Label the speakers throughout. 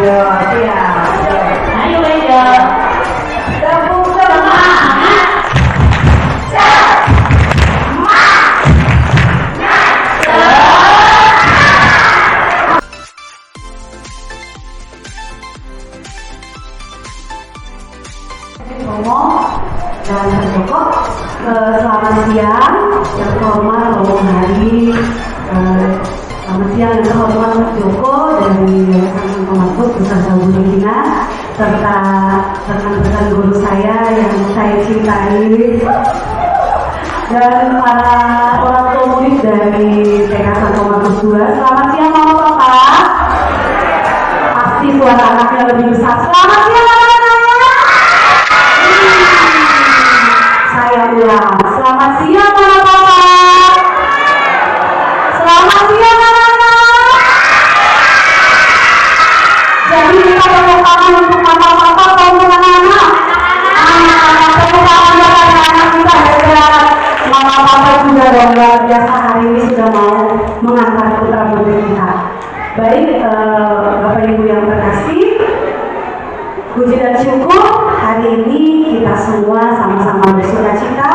Speaker 1: Ayo, siap. Ayo, Wega. Tepuk semangat. Dan pokok selamat siang yang terhormat Romo Hari, selamat siang yang terhormat Joko dari Yayasan Pemakmur beserta Bu Regina serta rekan-rekan guru saya yang saya cintai dan para orang tua murid dari TK Santo Markus 2. Selamat siang Mama Papa. Pasti suara anaknya lebih besar. Selamat siang anak-anak. Saya ulang. Selamat siang Mama Papa. Selamat siang anak-anak. Jadi kita tepuk tangan untuk Mama Papa maupun anak-anak. Anak-anak tepuk tangan buat anak-anak kita hebat. Mama Papa juga luar biasa hari ini sudah mau mengantar putra putri kita. Baik, Bapak Ibu yang terkasih, puji dan syukur hari ini kita semua sama-sama bersukacita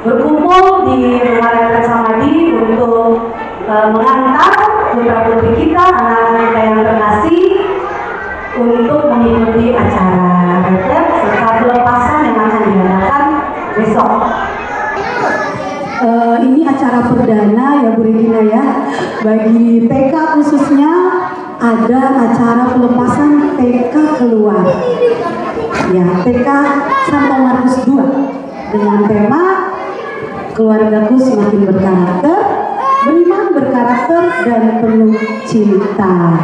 Speaker 1: berkumpul di rumah Retret Samadi untuk mengantar putra putri kita, anak-anak kita yang terkasih untuk mengikuti acara retret serta pelepasan yang akan diadakan besok. Ini acara perdana ya Bu Regina ya, bagi TK khususnya ada acara pelepasan TK keluar ya, TK Santo Markus 2 dengan tema keluargaku semakin berkarakter, beriman, berkarakter, dan penuh cinta.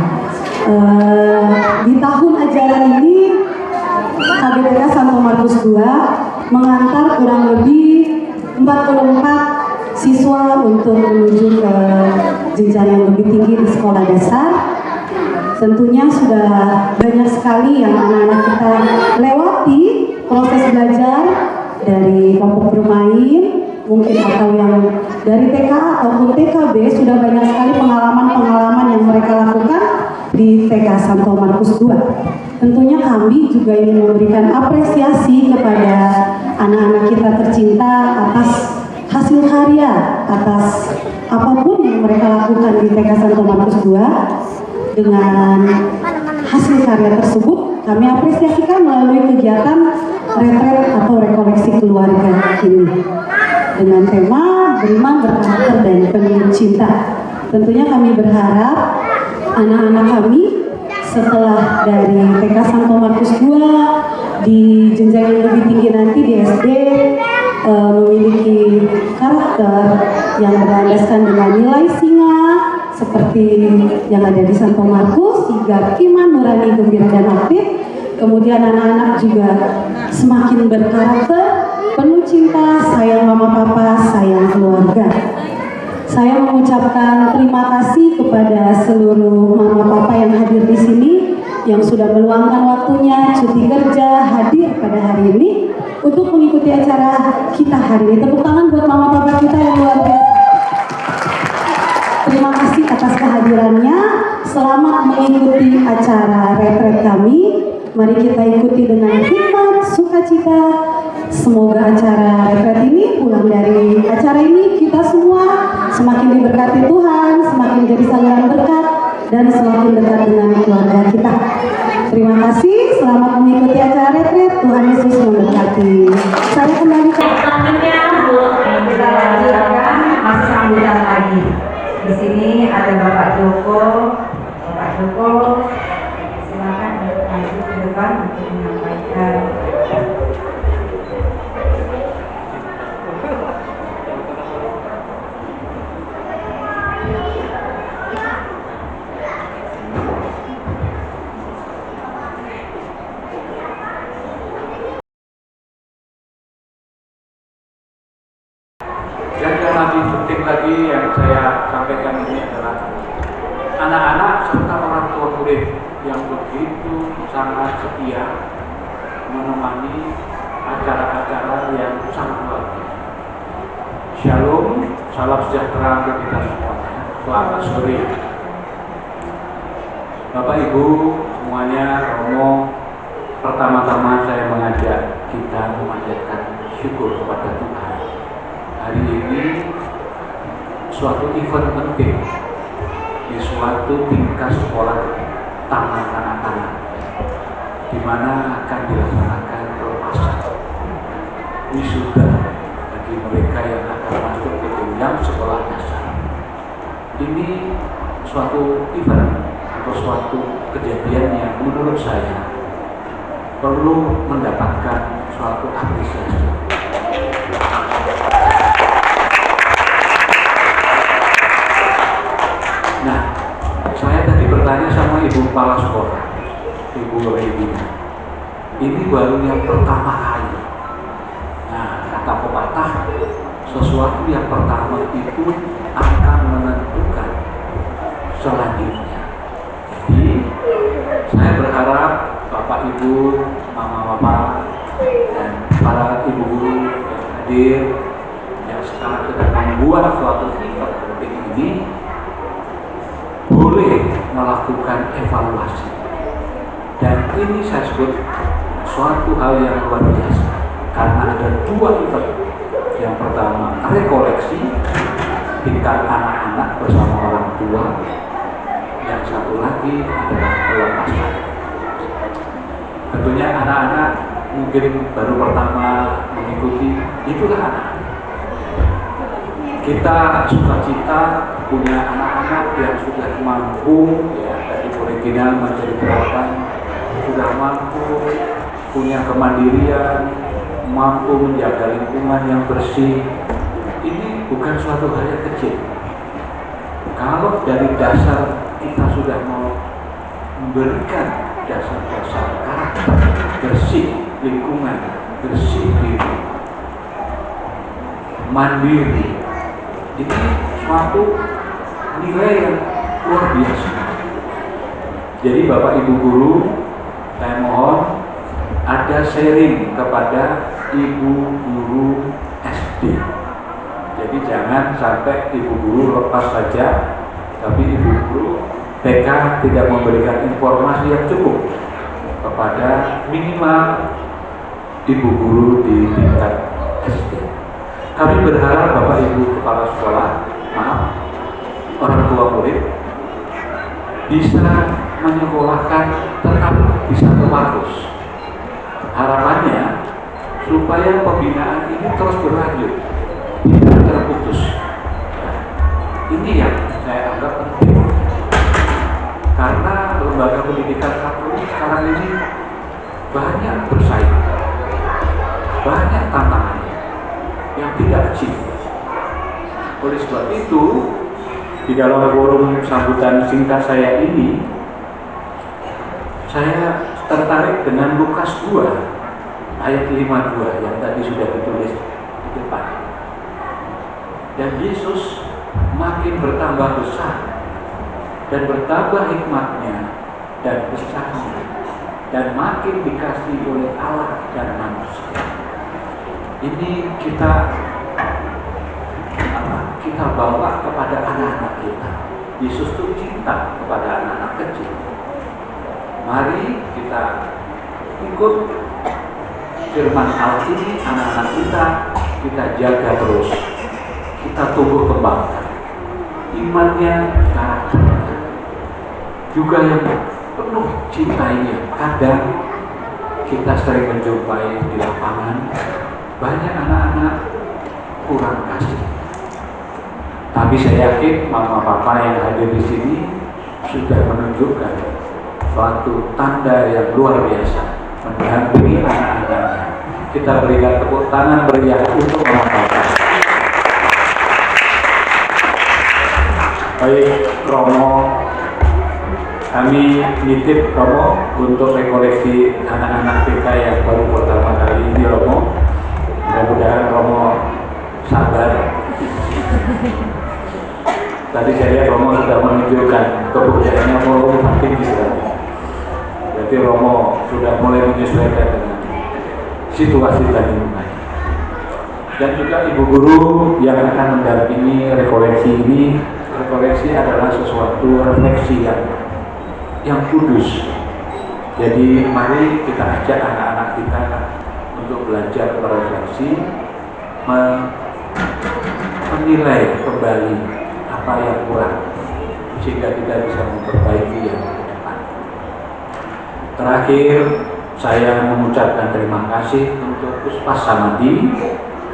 Speaker 1: Di tahun ajaran ini KBTK Santo Markus 2 mengantar kurang lebih 44 siswa untuk menuju ke jenjang yang lebih tinggi di sekolah dasar. Tentunya sudah banyak sekali yang anak-anak kita lewati proses belajar dari kelompok bermain, mungkin atau yang dari TK ataupun TKB, sudah banyak sekali pengalaman-pengalaman yang mereka lakukan di TK Santo Markus 2. Tentunya kami juga ingin memberikan apresiasi kepada anak-anak kita tercinta atas hasil karya, atas apapun yang mereka lakukan di TK Santo Markus 2. Dengan hasil karya tersebut kami apresiasikan melalui kegiatan retret atau rekoleksi keluarga ini dengan tema beriman, berkarakter, dan penuh cinta. Tentunya kami berharap anak-anak kami setelah dari TK Santo Markus 2 di jenjang yang lebih tinggi nanti di SD memiliki karakter yang berlandaskan dengan nilai singa seperti yang ada di Santo Markus, sigap, iman, nurani, gembira, dan aktif. Kemudian anak-anak juga semakin berkarakter, penuh cinta, sayang mama papa, sayang keluarga. Saya mengucapkan terima kasih kepada seluruh mama papa yang hadir di sini, yang sudah meluangkan waktunya, cuti kerja, hadir pada hari ini untuk mengikuti acara kita hari ini. Tepuk tangan buat mama papa kita yang luar biasa. Terima kasih atas kehadirannya. Selamat mengikuti acara retret kami. Mari kita ikuti dengan hikmat, sukacita. Semoga acara retret ini, pulang dari acara ini, kita semua semakin diberkati Tuhan, semakin jadi saluran berkat, dan semakin dekat dengan keluarga kita. Terima kasih. Selamat mengikuti acara retret. Tuhan Yesus memberkati. Saya kembali ke
Speaker 2: selanjutnya, Bu. Kita lanjutkan masih sambutan lagi. Di sini ada Bapak Joko. Bapak Joko, silakan maju ke depan untuk menyampaikan.
Speaker 3: Yang lebih penting lagi yang saya sampaikan ini adalah anak-anak serta orang tua murid yang begitu sangat setia menemani acara-acara yang sangat luar biasa. Shalom, salam sejahtera untuk kita semuanya. Selamat sore. Bapak Ibu semuanya, Romo, pertama-tama saya mengajak kita memanjatkan syukur kepada Tuhan. Hari ini suatu event penting di suatu tingkat sekolah taman anak-anak, di mana akan dilaksanakan pelepasan wisuda bagi mereka yang akan masuk ke jenjang sekolah dasar. Ini suatu event atau suatu kejadian yang menurut saya perlu mendapatkan suatu apresiasi. Nah, saya tadi bertanya sama Ibu Kepala Sekolah, Ibu Regina, ini baru yang pertama kali. Nah, kata pepatah, sesuatu yang pertama itu akan menentukan selanjutnya. Jadi, saya berharap Bapak Ibu, Mama Bapak, dan para ibu guru yang hadir, yang sekarang sedang membuat suatu event penting ini, boleh melakukan evaluasi. Dan ini saya sebut suatu hal yang luar biasa, karena ada dua event. Yang pertama, rekoleksi tingkat anak-anak bersama orang tua. Yang satu lagi adalah pelepasan. Tentunya anak-anak mungkin baru pertama mengikuti, itulah anak. Kita sukacita punya anak-anak yang sudah mampu, ya, dari original menceritakan, sudah mampu punya kemandirian, mampu menjaga lingkungan yang bersih. Ini bukan suatu hal yang kecil. Kalau dari dasar kita sudah mau memberikan dasar-dasar karakter, bersih lingkungan, bersih diri, mandiri, ini suatu nilai yang luar biasa. Jadi Bapak Ibu Guru, saya mohon ada sharing kepada Ibu Guru SD. Jadi jangan sampai Ibu Guru lepas saja, tapi Ibu Guru TK tidak memberikan informasi yang cukup kepada minimal Ibu Guru di tingkat SD. Kami berharap Bapak Ibu Kepala Sekolah, orang tua murid, bisa menyekolahkan tetap di satu kampus. Harapannya supaya pembinaan ini terus berlanjut, tidak terputus. Ini yang saya anggap penting, karena lembaga pendidikan Katolik sekarang ini banyak bersaing, banyak tantangan yang tidak kecil. Oleh sebab itu, di dalam forum sambutan singkat saya ini, saya tertarik dengan Lukas 2 ayat 52 yang tadi sudah ditulis di depan. Dan Yesus makin bertambah besar dan bertambah hikmatnya dan besarnya, dan makin dikasihi oleh Allah dan manusia. Ini kita bawa kepada anak-anak kita. Yesus itu cinta kepada anak-anak kecil. Mari kita ikut firman Allah ini, anak-anak kita jaga terus, kita tumbuh kembangkan imannya, karakternya, juga yang penuh cintainya. Kadang kita sering menjumpai di lapangan banyak anak-anak kurang kasih. Tapi saya yakin mama papa yang hadir di sini sudah menunjukkan suatu tanda yang luar biasa mendampingi anak-anaknya. Kita berikan tepuk tangan meriah untuk mama papa. Baik, Romo, kami nitip Romo untuk rekoleksi anak-anak TK yang baru pertama kali ini, Romo. Mudah-mudahan Romo sabar. Tadi saya lihat Romo sudah menunjukkan kebudayaannya Romo tinggi sekali. Berarti Romo sudah mulai menyesuaikan dengan situasi tadi. Dan juga Ibu Guru yang akan mendampingi rekoleksi ini. Rekoleksi adalah sesuatu refleksi yang yang kudus. Jadi mari kita ajak anak-anak kita untuk belajar berefleksi, menilai kembali apa yang kurang, sehingga kita bisa memperbaiki yang ke depan. Terakhir, saya mengucapkan terima kasih untuk Puspas Samadi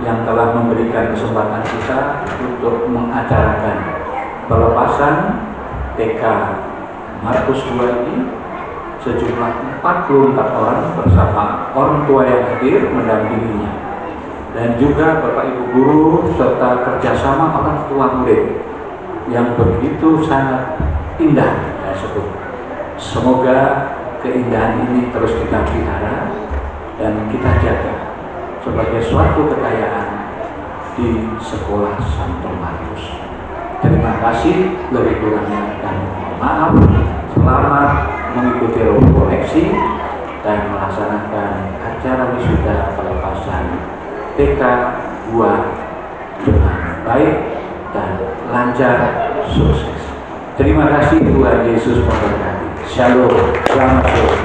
Speaker 3: yang telah memberikan kesempatan kita untuk mengacarakan pelepasan TK Markus II ini. Sejumlah 44 orang bersama orang tua yang hadir mendampinginya, dan juga Bapak Ibu guru serta kerjasama orang tua murid yang begitu sangat indah saya sebut. Semoga keindahan ini terus kita pelihara dan kita jaga sebagai suatu kekayaan di sekolah Santo Markus. Terima kasih, lebih kurangnya dan mohon maaf. Selamat mengikuti koleksi dan melaksanakan acara wisuda pelepasan TK 2 dengan baik dan lancar, sukses. Terima kasih, Tuhan Yesus memberkati. Shalom, selamat sore.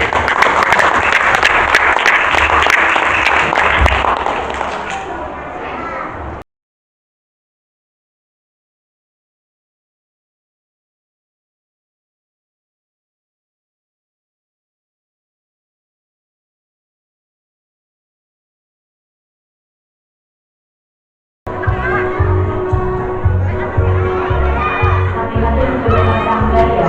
Speaker 2: Hati-hati untuk rumah tangga ya.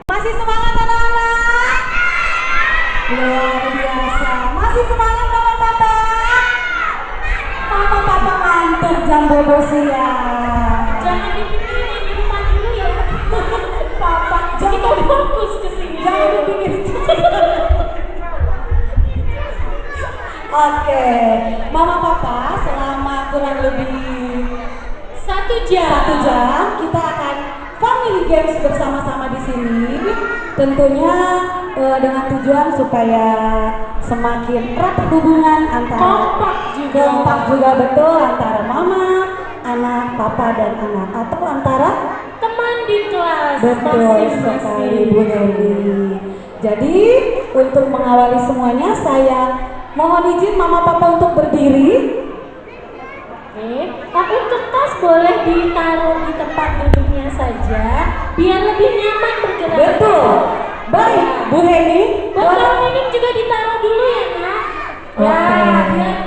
Speaker 1: Masih semangat anak-anak? Luar biasa. Masih semangat mama papa? Mama papa ngantuk jam bobo siang.
Speaker 4: Jangan dipikirin yang di rumah dulu ya.
Speaker 1: Papa
Speaker 4: Kita fokus ke sini.
Speaker 1: jangan dipikirin. Oke, mama papa selama kurang lebih
Speaker 4: 1 jam.
Speaker 1: 1 jam kita akan family games bersama-sama di sini. Tentunya dengan tujuan supaya semakin erat hubungan antara kompak juga betul antara mama, anak, papa dan anak, atau antara
Speaker 4: Teman di kelas
Speaker 1: betul sekali Bu Heli. Jadi untuk mengawali semuanya saya mohon izin mama papa untuk berdiri.
Speaker 4: Oke, untuk tas boleh ditaruh di tempat duduknya saja, biar lebih nyaman bergerak.
Speaker 1: Betul. Baik, Bu Heni.
Speaker 4: Botol minum juga ditaruh dulu ya, Nak. Ya,
Speaker 1: Oke.
Speaker 4: biar nggak-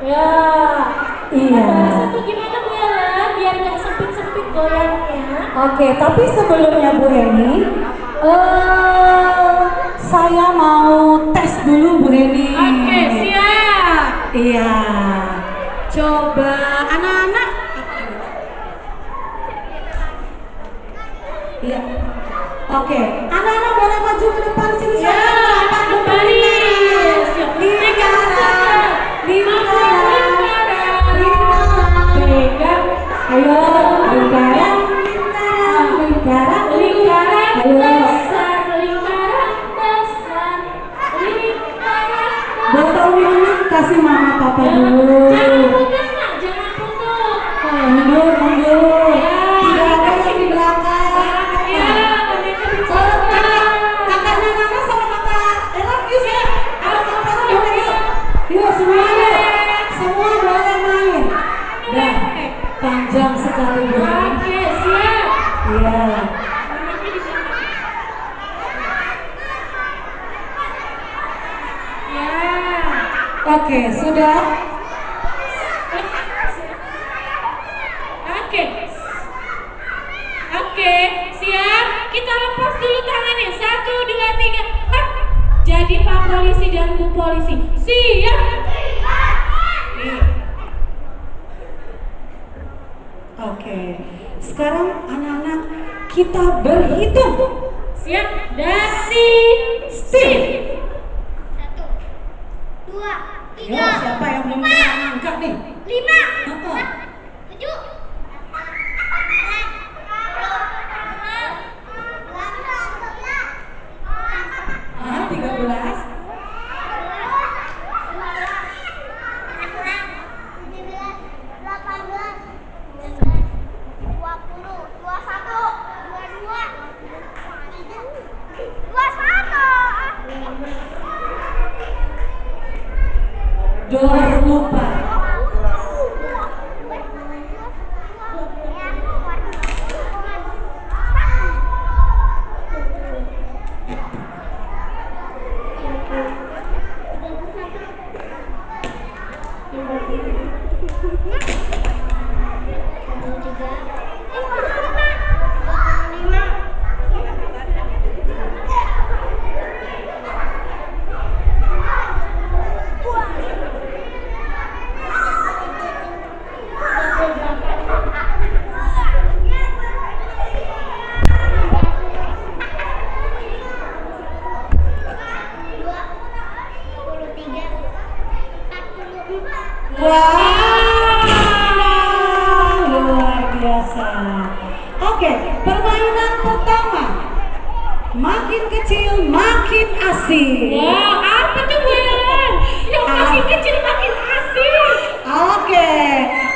Speaker 4: ya.
Speaker 1: Iya.
Speaker 4: Bahasa tuh gimana Bu Ella? Biar nggak sempit-sempit goyangnya.
Speaker 1: Oke, tapi sebelumnya Bu Heni, saya mau tes dulu Bu Heni.
Speaker 4: Oke, siap.
Speaker 1: Iya. Coba anak-anak. Iya. Oke, anak-anak boleh maju ke depan sini.
Speaker 4: Ya,
Speaker 1: Silakan.
Speaker 4: baris.
Speaker 1: Lingkaran. Lingkaran.
Speaker 4: Pegang.
Speaker 1: Ayo, lingkaran. Lingkaran.
Speaker 4: Lingkaran
Speaker 1: Ayo.
Speaker 4: besar, lingkaran besar, lingkaran besar.
Speaker 1: Botol minum kasih mama papa dulu.
Speaker 4: Jangan putus, Nak, jangan putus.
Speaker 1: Mundur, mundur.
Speaker 4: Ya,
Speaker 1: Tidak ada yang di belakang.
Speaker 4: ya, boneka bicara.
Speaker 1: Kakaknya Nana sama kakak Ella, yuk ya. Yuk, semuanya. Semua boleh main. Dah. Panjang sekali ya.
Speaker 4: Oke, siap.
Speaker 1: Iya.
Speaker 4: Ya.
Speaker 1: Oke, sudah.
Speaker 4: Oke. Oke, siap. Kita lepas dulu tangannya. 1, 2, 3. Hap. Jadi Pak Polisi dan Bu Polisi. Siap.
Speaker 1: Oke. Sekarang anak-anak kita berhitung.
Speaker 4: Siap. Dasi. Steve.
Speaker 5: 1, 2,
Speaker 1: Yo,
Speaker 5: 3,
Speaker 1: siapa yang belum bisa ngangkat nih?
Speaker 5: 5,
Speaker 1: Heeh.
Speaker 5: 7,
Speaker 1: 13. 24. Wow, luar biasa. Oke, permainan pertama. Makin kecil, makin asik.
Speaker 4: Wah, apa tuh Bel? Yang makin kecil makin asik.
Speaker 1: Oke,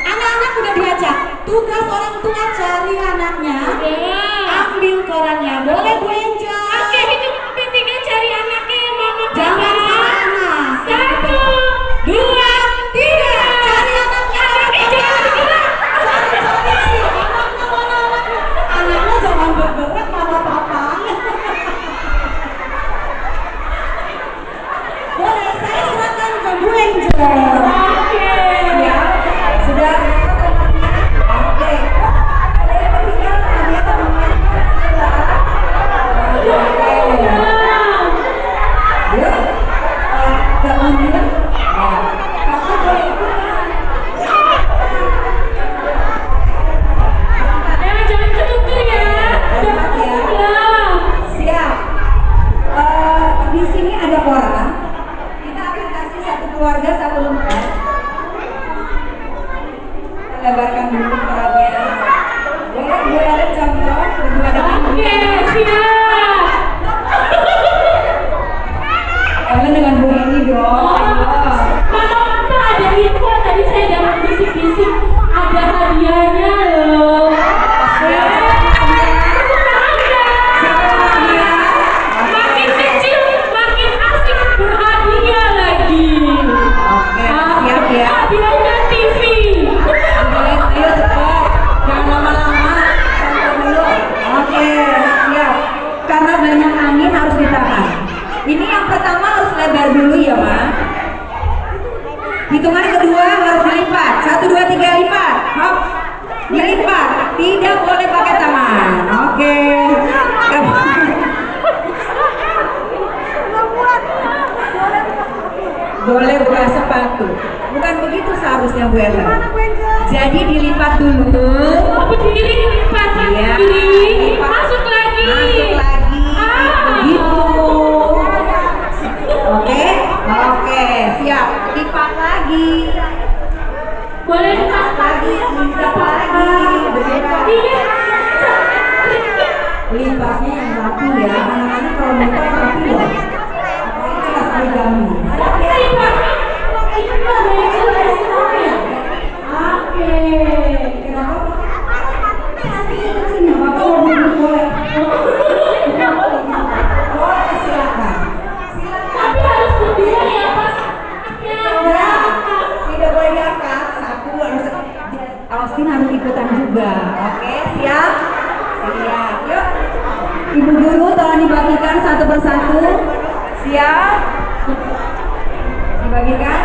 Speaker 1: anak-anak udah dibaca. Tugas orang tua cari anaknya,
Speaker 4: Ya.
Speaker 1: ambil korannya. Boleh Bu Angel?
Speaker 4: Oke, hitung sampai 3 cari anaknya yang mama
Speaker 1: Jangan
Speaker 4: bawa.
Speaker 1: sana.
Speaker 4: 1, 2, 3.
Speaker 1: Cari anaknya.
Speaker 4: Jangan bergerak.
Speaker 1: Cari sih. Anaknya mana anaknya? Anaknya jangan bergerak malah papang. Boleh, saya serahkan ke Bu Angel.
Speaker 4: Oke.
Speaker 2: Ya, sudah. Oke. Saya tinggal hanya teman-teman. Yuk. Gak mundur. Kakak boleh ikutan.
Speaker 4: Jangan ketutup ya.
Speaker 2: Cepat ya.
Speaker 4: Ya.
Speaker 2: Siap. Di sini ada koran. Kita akan kasih satu keluarga satu lembar. Kita lebarkan dulu korannya. Boleh Bu Ellen contoh berdua dengan Bu
Speaker 4: Oke, siap.
Speaker 2: Ellen dengan Bu Eni dong.
Speaker 4: Mama ada info tadi saya dapat bisik-bisik ada hadiahnya loh. Makin kecil makin asik berhadiah lagi.
Speaker 2: Oke, siap ya.
Speaker 4: Hadiahnya TV.
Speaker 2: Boleh, ayo cepat. Jangan lama-lama. Contoh dulu. Oke, siap. Karena banyak angin harus ditahan. Ini yang pertama harus lebar dulu ya, Ma. Hitungan kedua harus dilipat. 1, 2, 3 lipat. Hop. Dilipat. Tidak boleh pakai tangan. Oke. Boleh buka sepatu. Bukan begitu seharusnya Bu Ella. Jadi dilipat dulu.
Speaker 4: Berdiri lipat
Speaker 2: Iya.
Speaker 4: kiri. Masuk lagi.
Speaker 2: Masuk lagi. Begitu. Oke. Oke, siap. Lipat lagi.
Speaker 4: Boleh lipat
Speaker 2: Lagi, lipat lagi. Begitu.
Speaker 4: Iya.
Speaker 2: Lipatnya yang rapi ya. Anak-anak kalau lipat rapi loh. Ini kelas origami.
Speaker 4: Oke.
Speaker 2: Kenapa? Sini, Bapak mau duduk boleh. Boleh, silakan.
Speaker 4: Tapi harus berdua ya Pak.
Speaker 2: Tidak boleh diangkat. Satu harus. Austin harus ikutan juga. Oke, siap? Siap. Yuk. Ibu guru tolong dibagikan satu persatu. Siap? Dibagikan?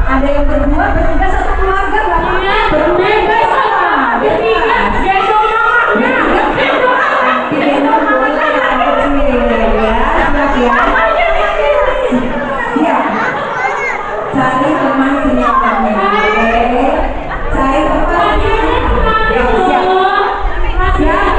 Speaker 2: Ada yang berdua, bertiga, satu keluarga nggak apa-apa. Bertiga sama. Bertiga. Gendong namanya. Digendong boleh yang kecil ya. Siap ya. Siap. Cari teman senyamannya. Oke. Cari teman. Ya, siap. Siap.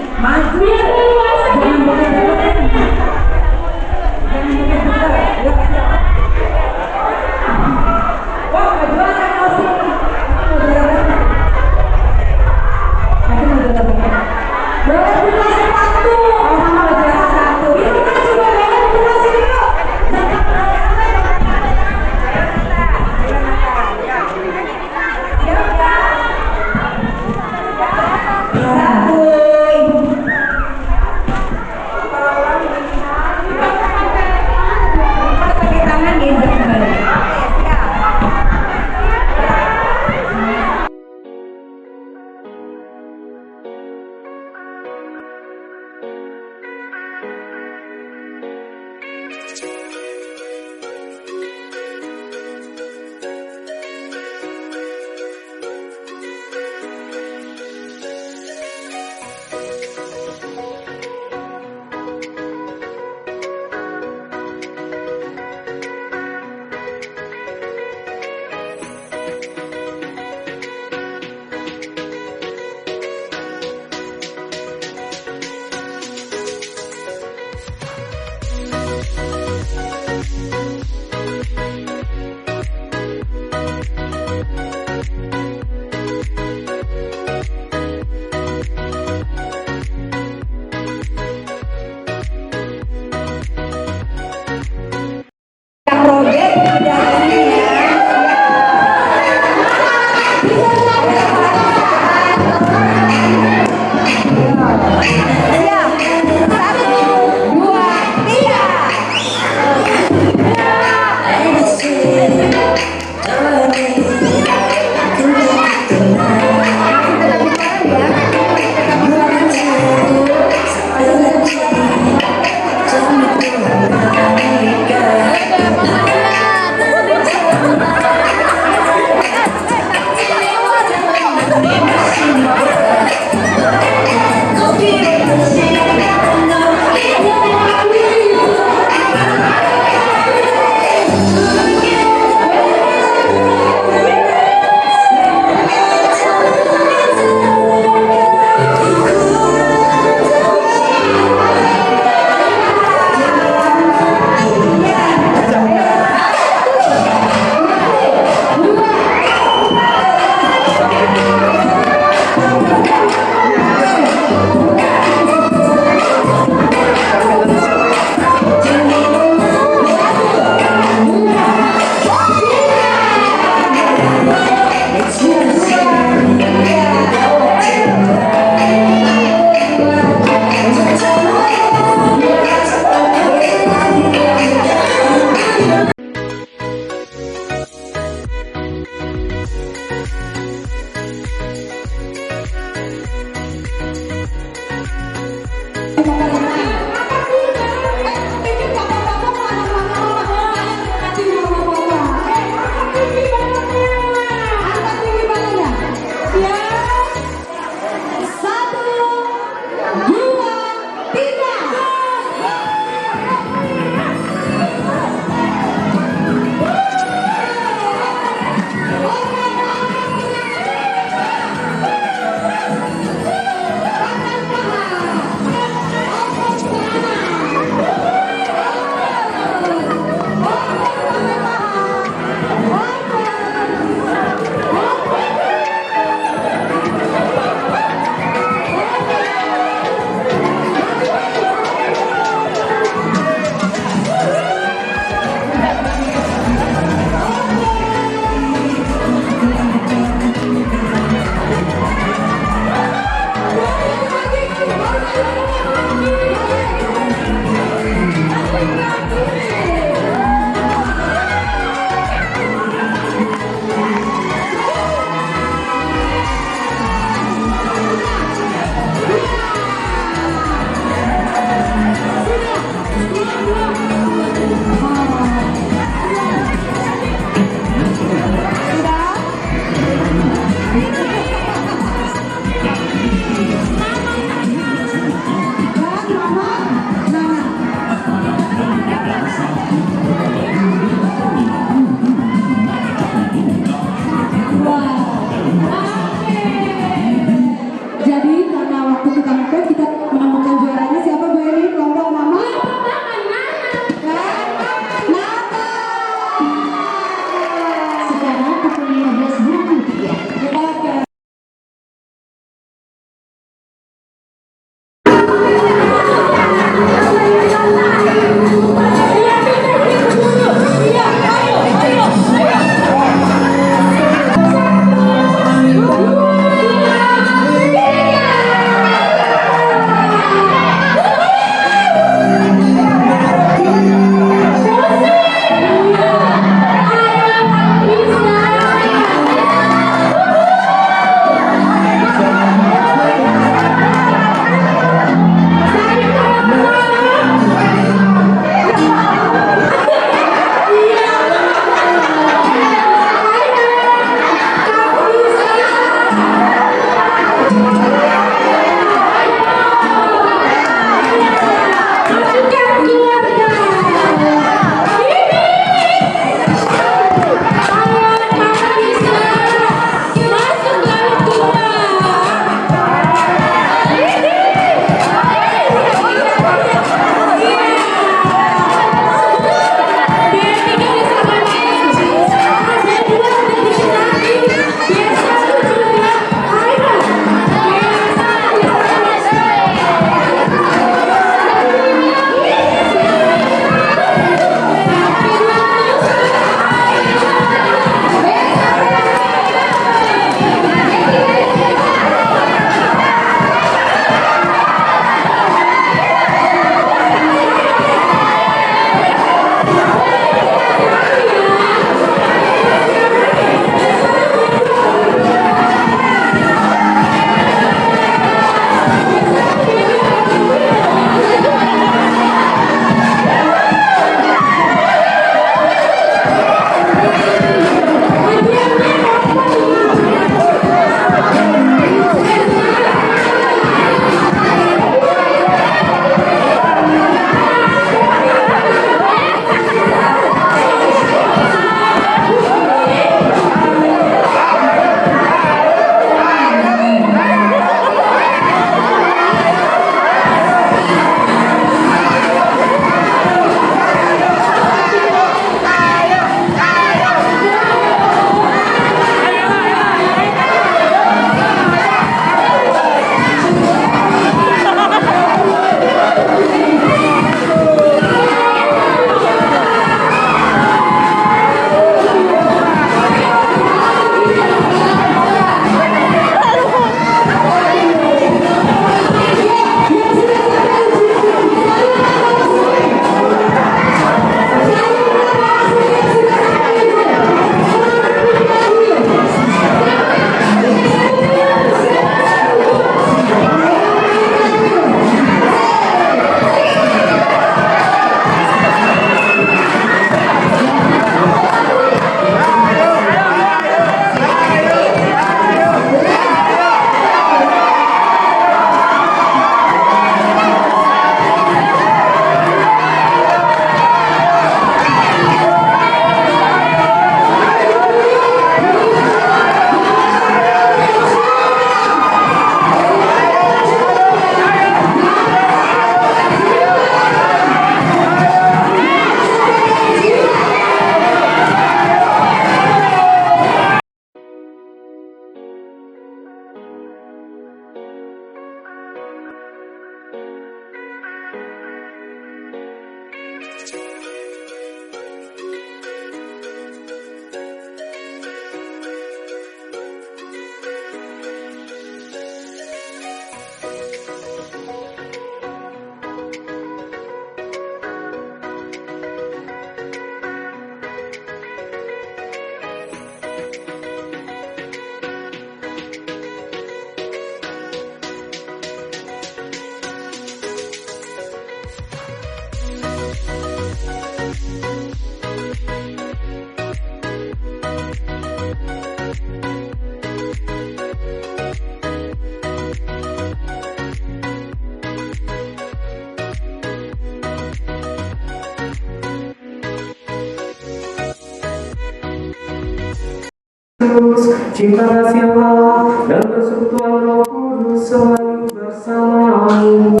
Speaker 6: Yesus, cinta kasih Allah dan persekutuan Roh Kudus selalu bersamamu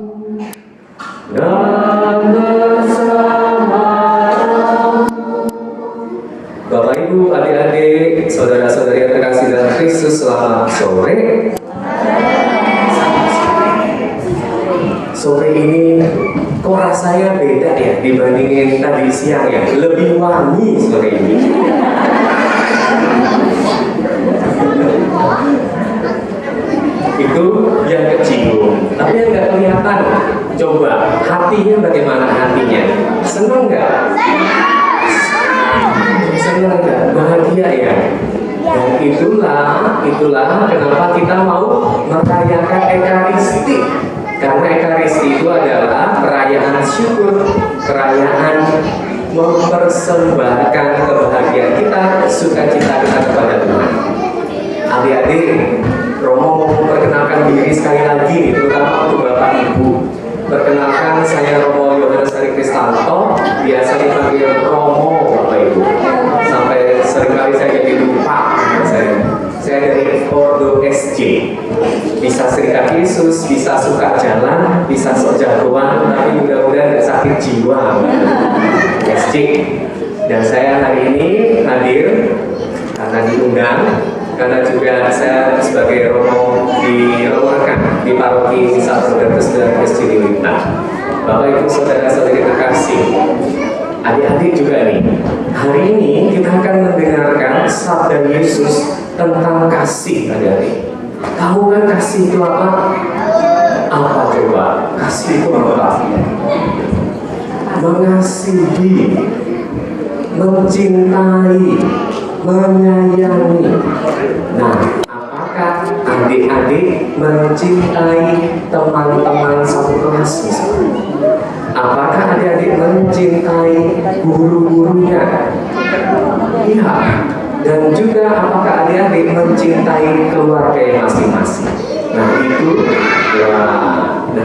Speaker 6: dan bersama. Bapak Ibu, adik-adik, saudara-saudari yang terkasih dalam Kristus, selamat sore. Sore ini kok rasanya beda ya dibandingin tadi siang ya, lebih wangi sore ini. Itu yang kecium, tapi yang nggak kelihatan. Coba hatinya bagaimana hatinya? Senang nggak? Senang nggak? Bahagia ya? Dan itulah kenapa kita mau merayakan Ekaristi. Karena Ekaristi itu adalah perayaan syukur, perayaan mempersembahkan kebahagiaan kita, sukacita kita kepada Tuhan. Adik-adik, Romo mau memperkenalkan diri sekali lagi, terutama untuk Bapak Ibu. Perkenalkan, saya Romo Yohanes Ari Kristanto, biasa dipanggil Romo Bapak Ibu. Sampai seringkali saya jadi lupa. Saya dari Ordo SJ. Bisa Serikat Yesus, bisa suka jalan, bisa sok jagoan, tapi mudah-mudahan tidak sakit jiwa. SJ. Dan saya hari ini hadir karena diundang, karena juga saya sebagai Romo di Romakan di Paroki Satu Baptis dan Ciliwita. Bapak Ibu saudara-saudari terkasih, adik-adik juga nih. Hari ini kita akan mendengarkan sabda Yesus tentang kasih, adik-adik. Tahu kan kasih itu apa? Apa coba? Kasih itu apa? Mengasihi, mencintai, menyayangi. Nah, apakah adik-adik mencintai teman-teman satu kelas misalnya? Apakah adik-adik mencintai guru-gurunya? Iya. Dan juga apakah adik-adik mencintai keluarga masing-masing? Nah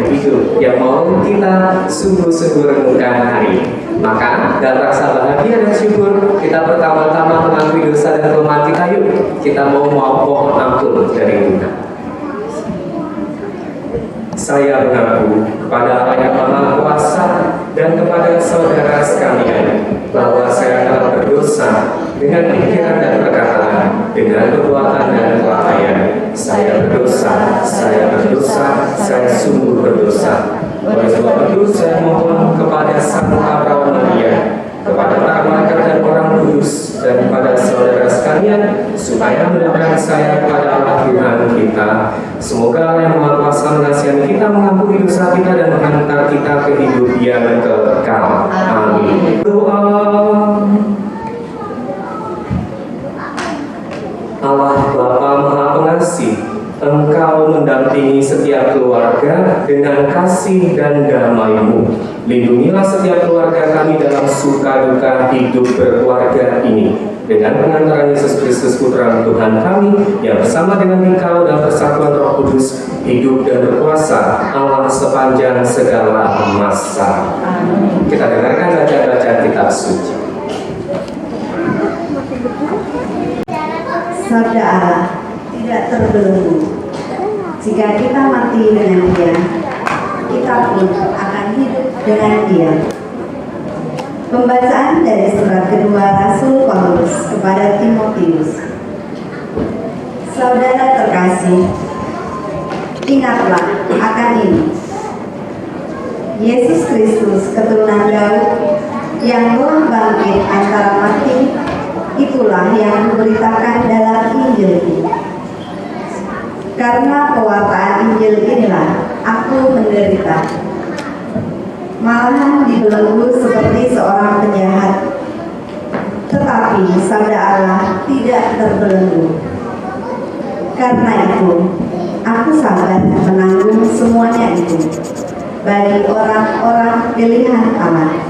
Speaker 6: itu yang mau kita sungguh-sungguh renungkan hari ini. Maka dalam rasa bahagia dan syukur, kita pertama-tama mengakui dosa dan kelemahan kita. Yuk kita mau mohon ampun dari Tuhan. Saya mengaku kepada Allah yang Maha Kuasa dan kepada saudara sekalian bahwa saya telah berdosa dengan pikiran dan perkataan, dengan perbuatan dan kelalaian. Saya berdosa, saya sungguh berdosa. Oleh sebab itu saya mohon kepada Sang Abraham Maria, kepada para malaikat dan orang kudus, dan kepada saudara sekalian, supaya mendoakan saya kepada Allah Tuhan kita. Semoga Allah yang Maha Kuasa mengasihi kita, mengampuni dosa kita, dan menghantar kita ke hidup yang kekal. Amin. Doa. Allah Bapa Maha Pengasih, Engkau mendampingi setiap keluarga dengan kasih dan damai-Mu. Lindungilah setiap keluarga kami dalam suka duka hidup berkeluarga ini. Dengan pengantaran Yesus Kristus Putra Tuhan kami, yang bersama dengan Engkau dan persatuan Roh Kudus, hidup dan berkuasa Allah sepanjang segala masa. Kita dengarkan bacaan kitab suci.
Speaker 1: Sabda Allah tidak terbelenggu. Jika kita mati dengan Dia, kita pun akan hidup dengan Dia. Pembacaan dari surat kedua Rasul Paulus kepada Timotius. Saudara terkasih, ingatlah akan ini. Yesus Kristus, keturunan Daud, yang telah bangkit antara mati, itulah yang diberitakan dalam Injil ini. Karena pewartaan Injil inilah aku menderita, malahan dibelenggu seperti seorang penjahat. Tetapi sabda Allah tidak terbelenggu. Karena itu, aku sabar menanggung semuanya itu bagi orang-orang pilihan Allah,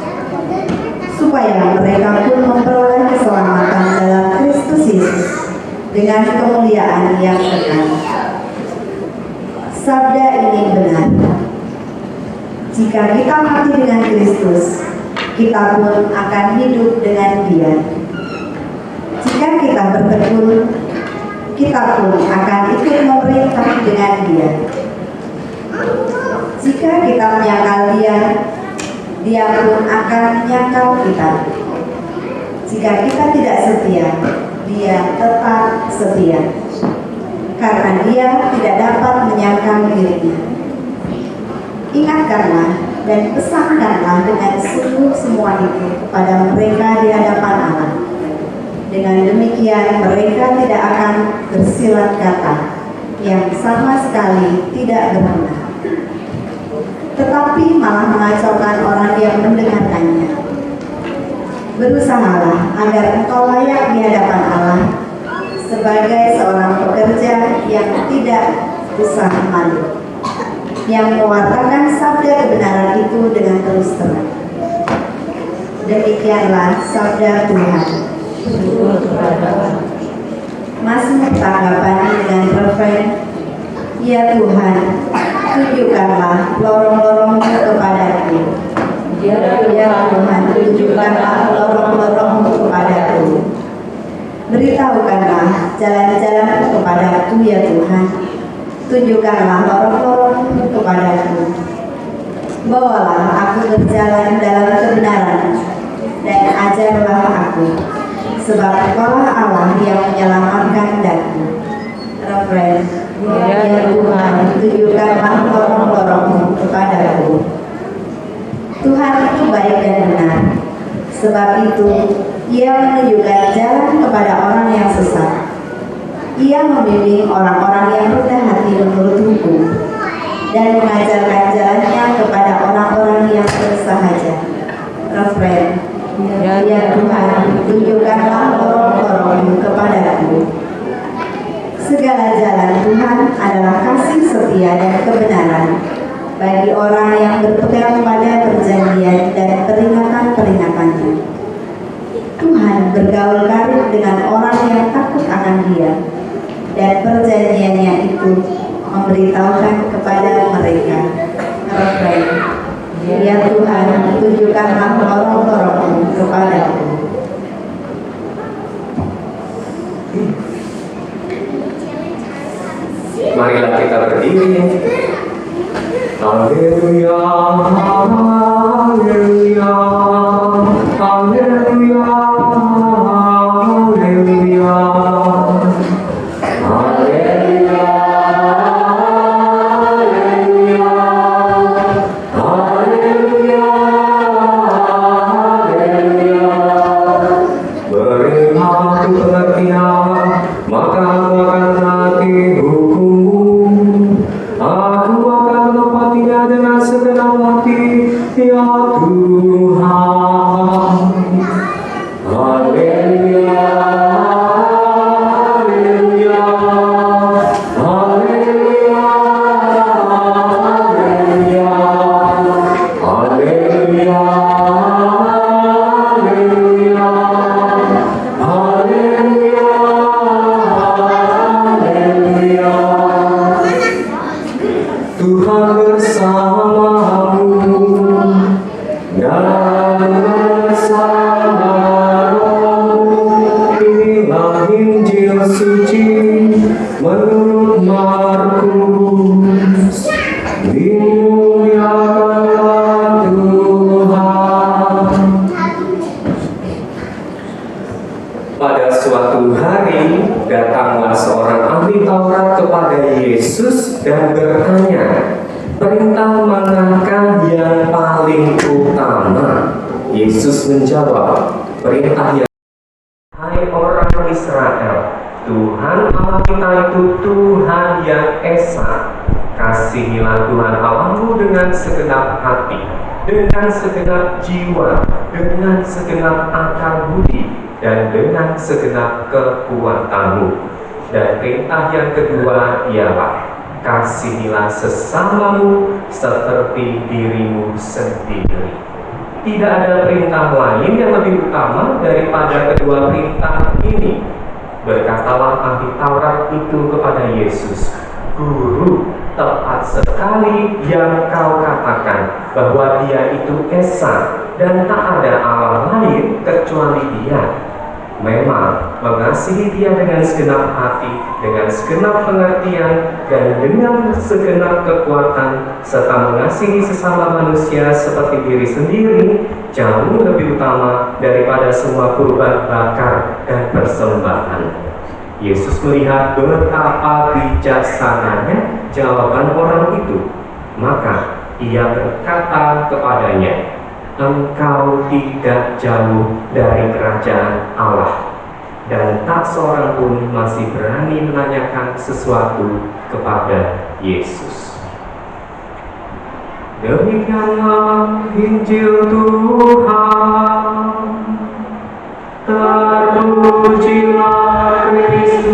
Speaker 1: supaya mereka pun memperoleh keselamatan dalam Kristus Yesus dengan kemuliaan yang kekal. Sabda ini benar. Jika kita mati dengan Kristus, kita pun akan hidup dengan Dia. Jika kita bertekun,
Speaker 2: kita pun akan ikut memerintah dengan dia. Jika kita menyangkal dia, dia pun akan menyangkal kita. Jika kita tidak setia, dia tetap setia, karena dia tidak dapat menyangkal dirinya. Ingatkanlah dan pesankanlah dengan sungguh semua itu kepada mereka di hadapan Allah. Dengan demikian mereka tidak akan bersilat kata yang sama sekali tidak berguna, tetapi malah mengacaukan orang yang mendengarkannya. Berusahalah agar engkau layak di hadapan Allah sebagai seorang pekerja yang tidak usah malu, yang mewartakan sabda kebenaran itu dengan terus terang. Demikianlah sabda Tuhan. Mazmur tanggapan dengan refren, ya Tuhan, tunjukkanlah lorong-lorong-Mu kepadaku. Ya Tuhan, tunjukkanlah lorong-lorong-Mu kepadaku. Beritahukanlah jalan-jalan-Mu kepadaku, ya Tuhan. Tunjukkanlah lorong-lorong-Mu kepadaku. Bawalah aku berjalan dalam kebenaran, dan ajarlah aku, sebab Engkaulah Allah yang menyelamatkan daku. Refren, ya Tuhan, tunjukkanlah lorong-lorong-Mu kepadaku. Tuhan itu baik dan benar, sebab itu Ia menunjukkan jalan kepada orang yang sesat. Ia membimbing orang-orang yang rendah hati menurut hukum, dan mengajarkan jalannya kepada orang-orang yang bersahaja. Refren, ya Tuhan, tunjukkanlah lorong-lorong-Mu kepadaku. Segala jalan Tuhan adalah kasih setia dan kebenaran bagi orang yang berpegang pada perjanjian dan peringatan-peringatannya. Tuhan bergaul karib dengan orang yang takut akan Dia, dan perjanjiannya itu memberitahukan kepada mereka. Refren, ya Tuhan, tunjukkanlah lorong-lorong-Mu kepadaku.
Speaker 6: Marilah kita berdiri. Haleluya, haleluya, haleluya, haleluya, haleluya, haleluya, haleluya, haleluya. Berilah aku pengertian, maka aku akan menaati hukum-Mu. Aku akan menepatinya dengan segenap hati, ya Tuhan. Haleluya, haleluya, haleluya, haleluya, haleluya, haleluya, haleluya, haleluya. Tuhan bersamamu dan bersama rohmu. Inilah Injil suci menurut Markus. Dimuliakanlah Tuhan. Pada suatu hari datanglah seorang ahli Taurat kepada Yesus dan bertanya, perintah manakah yang paling utama? Yesus menjawab, perintah yang, hai orang Israel, Tuhan Allah kita itu Tuhan yang esa. Kasihilah Tuhan Allahmu dengan segenap hati, dengan segenap jiwa, dengan segenap akal budi, dan dengan segenap kekuatanmu. Dan perintah yang kedua ialah, kasihilah sesamamu seperti dirimu sendiri. Tidak ada perintah lain yang lebih utama daripada kedua perintah ini. Berkatalah ahli Taurat itu kepada Yesus, Guru, tepat sekali yang kau katakan bahwa Dia itu esa dan tak ada Allah lain kecuali Dia. Memang mengasihi Dia dengan segenap hati, dengan segenap pengertian, dan dengan segenap kekuatan, serta mengasihi sesama manusia seperti diri sendiri, jauh lebih utama daripada semua kurban bakar dan persembahan. Yesus melihat betapa bijaksananya jawaban orang itu. Maka Ia berkata kepadanya, "Engkau tidak jauh dari kerajaan Allah." Dan tak seorang pun masih berani menanyakan sesuatu kepada Yesus. Demikianlah Injil Tuhan. Terpujilah Kristus.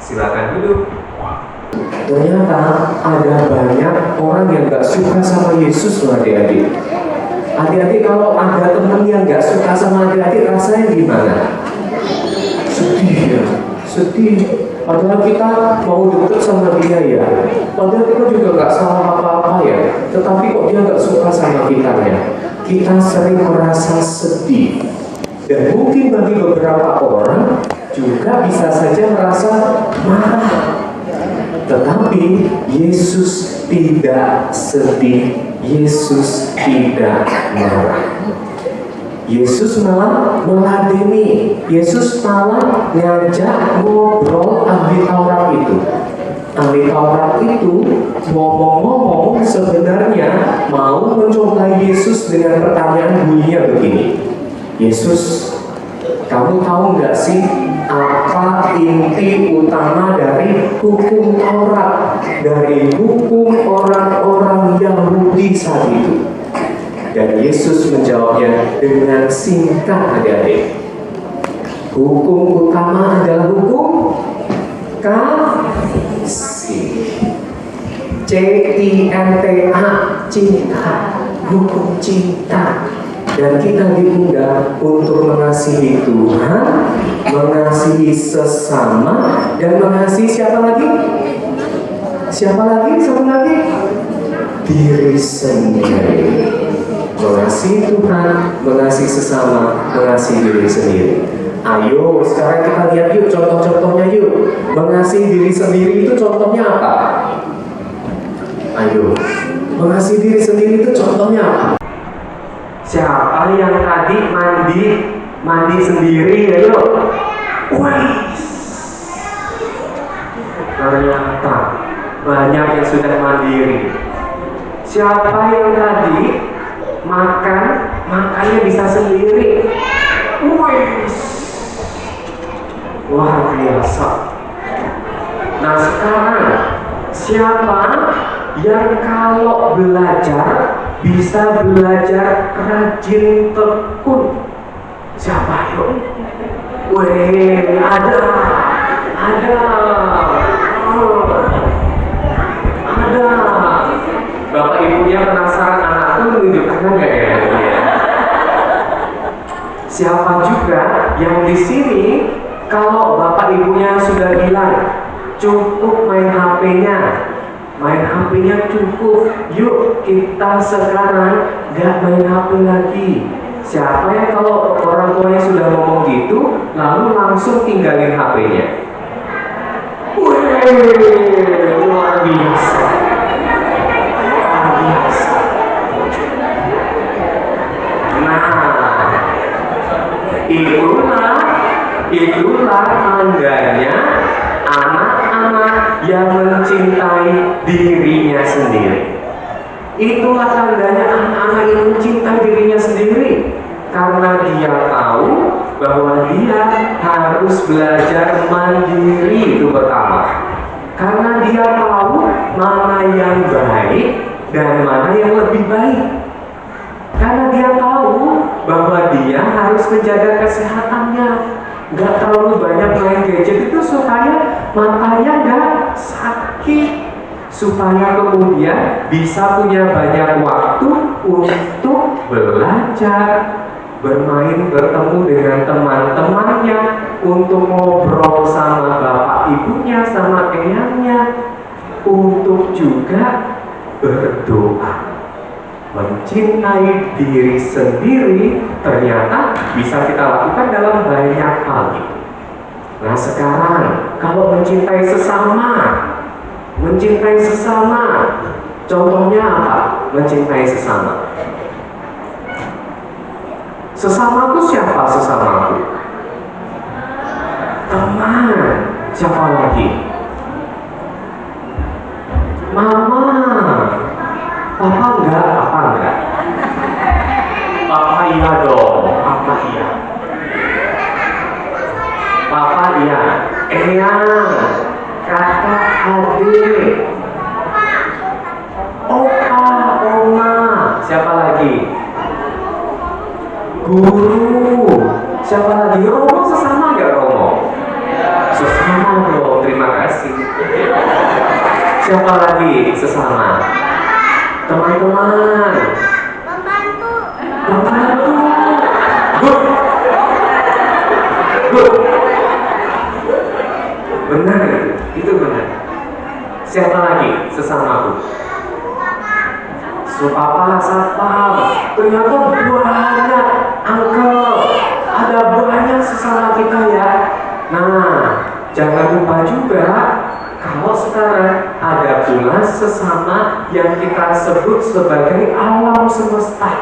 Speaker 6: Silakan duduk. Ternyata ada banyak orang yang gak suka sama Yesus loh adik-adik. Adik-adik kalau ada teman yang gak suka sama adik-adik rasanya gimana? Sedih ya, sedih. Padahal kita mau deket sama dia ya. Padahal kita juga gak salah apa-apa ya. Tetapi kok dia gak suka sama kita ya. Kita sering merasa sedih. Dan mungkin bagi beberapa orang juga bisa saja merasa marah. Tetapi Yesus tidak sedih, Yesus tidak marah. Yesus malah meladeni, Yesus malah ngajak ngobrol ahli Taurat itu. Ahli Taurat itu ngomong-ngomong sebenarnya mau mencobai Yesus dengan pertanyaan bunyinya begini. Yesus, kamu tahu nggak sih apa inti utama dari hukum Taurat, dari hukum orang-orang Yahudi saat itu? Dan Yesus menjawabnya dengan singkat adik-adik. Hukum utama adalah hukum kasih. C-I-N-T-A, cinta, hukum cinta. Dan kita diundang untuk mengasihi Tuhan, mengasihi sesama, dan mengasihi siapa lagi? Siapa lagi? Siapa lagi? Diri sendiri. Mengasihi Tuhan, mengasihi sesama, mengasihi diri sendiri. Ayo, sekarang kita lihat yuk contoh-contohnya yuk. Mengasihi diri sendiri itu contohnya apa? Ayo, mengasihi diri sendiri itu contohnya apa? Siapa yang tadi mandi sendiri? Ayo. Wih. Ternyata banyak yang sudah mandiri. Siapa yang tadi makannya bisa sendiri? Wih. Luar biasa. Nah sekarang siapa yang kalau belajar bisa belajar rajin tekun? Siapa yuk? Weh, ada. Bapak ibunya penasaran anakku menunjukkan nggak ya? Siapa juga yang di sini kalau bapak ibunya sudah bilang cukup main HP-nya cukup, yuk kita sekarang gak main HP lagi. Siapa ya kalau orang tuanya sudah ngomong gitu lalu langsung tinggalin HP-nya? Wih, luar biasa. Nah, itulah tandanya anak-anak yang mencintai dirinya sendiri. Itulah tandanya anak-anak yang mencintai dirinya sendiri. Karena dia tahu bahwa dia harus belajar mandiri, itu pertama. Karena dia tahu mana yang baik dan mana yang lebih baik. Karena dia tahu bahwa dia harus menjaga kesehatannya, nggak terlalu banyak main gadget itu supaya matanya nggak sakit, supaya kemudian bisa punya banyak waktu untuk belajar, bermain, bertemu dengan teman-temannya, untuk ngobrol sama bapak ibunya, sama eyangnya, untuk juga berdoa. Mencintai diri sendiri ternyata bisa kita lakukan dalam banyak hal. Nah sekarang kalau mencintai sesama, contohnya apa? Mencintai sesama. Sesamaku siapa sesamaku? Teman. Siapa lagi? Mama. Papa enggak? Apa enggak? Papa iya dong. Papa iya. Papa iya. Eyang. Kakak, adik. Opa, oma. Siapa lagi? Guru. Siapa lagi? Romo sesama enggak Romo? Sesama dong. Terima kasih. Siapa lagi sesama? Teman-teman. Pembantu. Good. Benar itu benar. Siapa lagi sesamaku? Papa, satpam. Ternyata banyak, uncle. Ada banyak sesama kita ya. Nah, jangan lupa juga kalau sekarang ada pula sesama yang kita sebut sebagai alam semesta.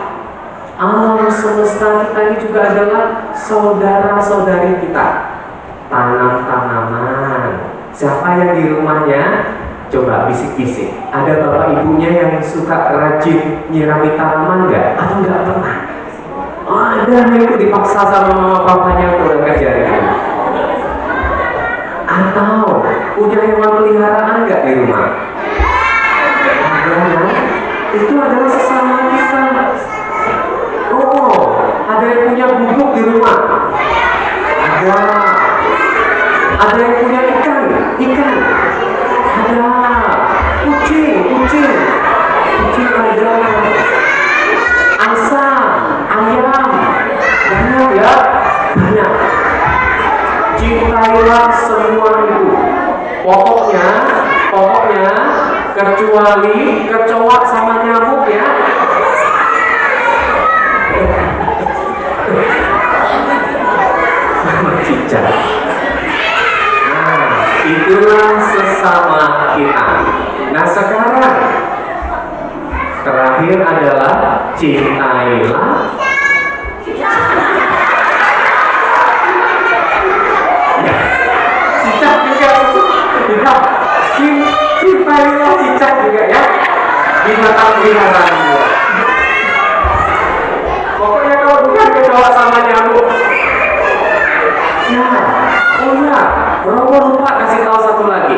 Speaker 6: Alam semesta kita ini juga adalah saudara-saudari kita. Tanam-tanaman. Siapa yang di rumahnya? Coba bisik-bisik. Ada bapak ibunya yang suka rajin nyirami tanaman nggak? Atau nggak pernah? Ada yang dipaksa sama mama papanya untuk ngajarin. Atau punya hewan peliharaan nggak di rumah? Ada ya? Itu adalah sesama kita. Oh, ada yang punya bubuk di rumah? Ada yang punya ikan? Ada. Kucing ada. Angsa, ayam, banyak ya, banyak. Cintailah semua itu. Pokoknya kecuali kecoa sama nyamuk ya. Sama cicak. Nah, itulah sesama kita. Nah sekarang terakhir adalah cintailah cicak juga. Cintailah cicak juga ya. Binatang peliharaan juga. Pokoknya kalau bukan kecoa sama nyamuk. Romo lupa kasih tahu satu lagi.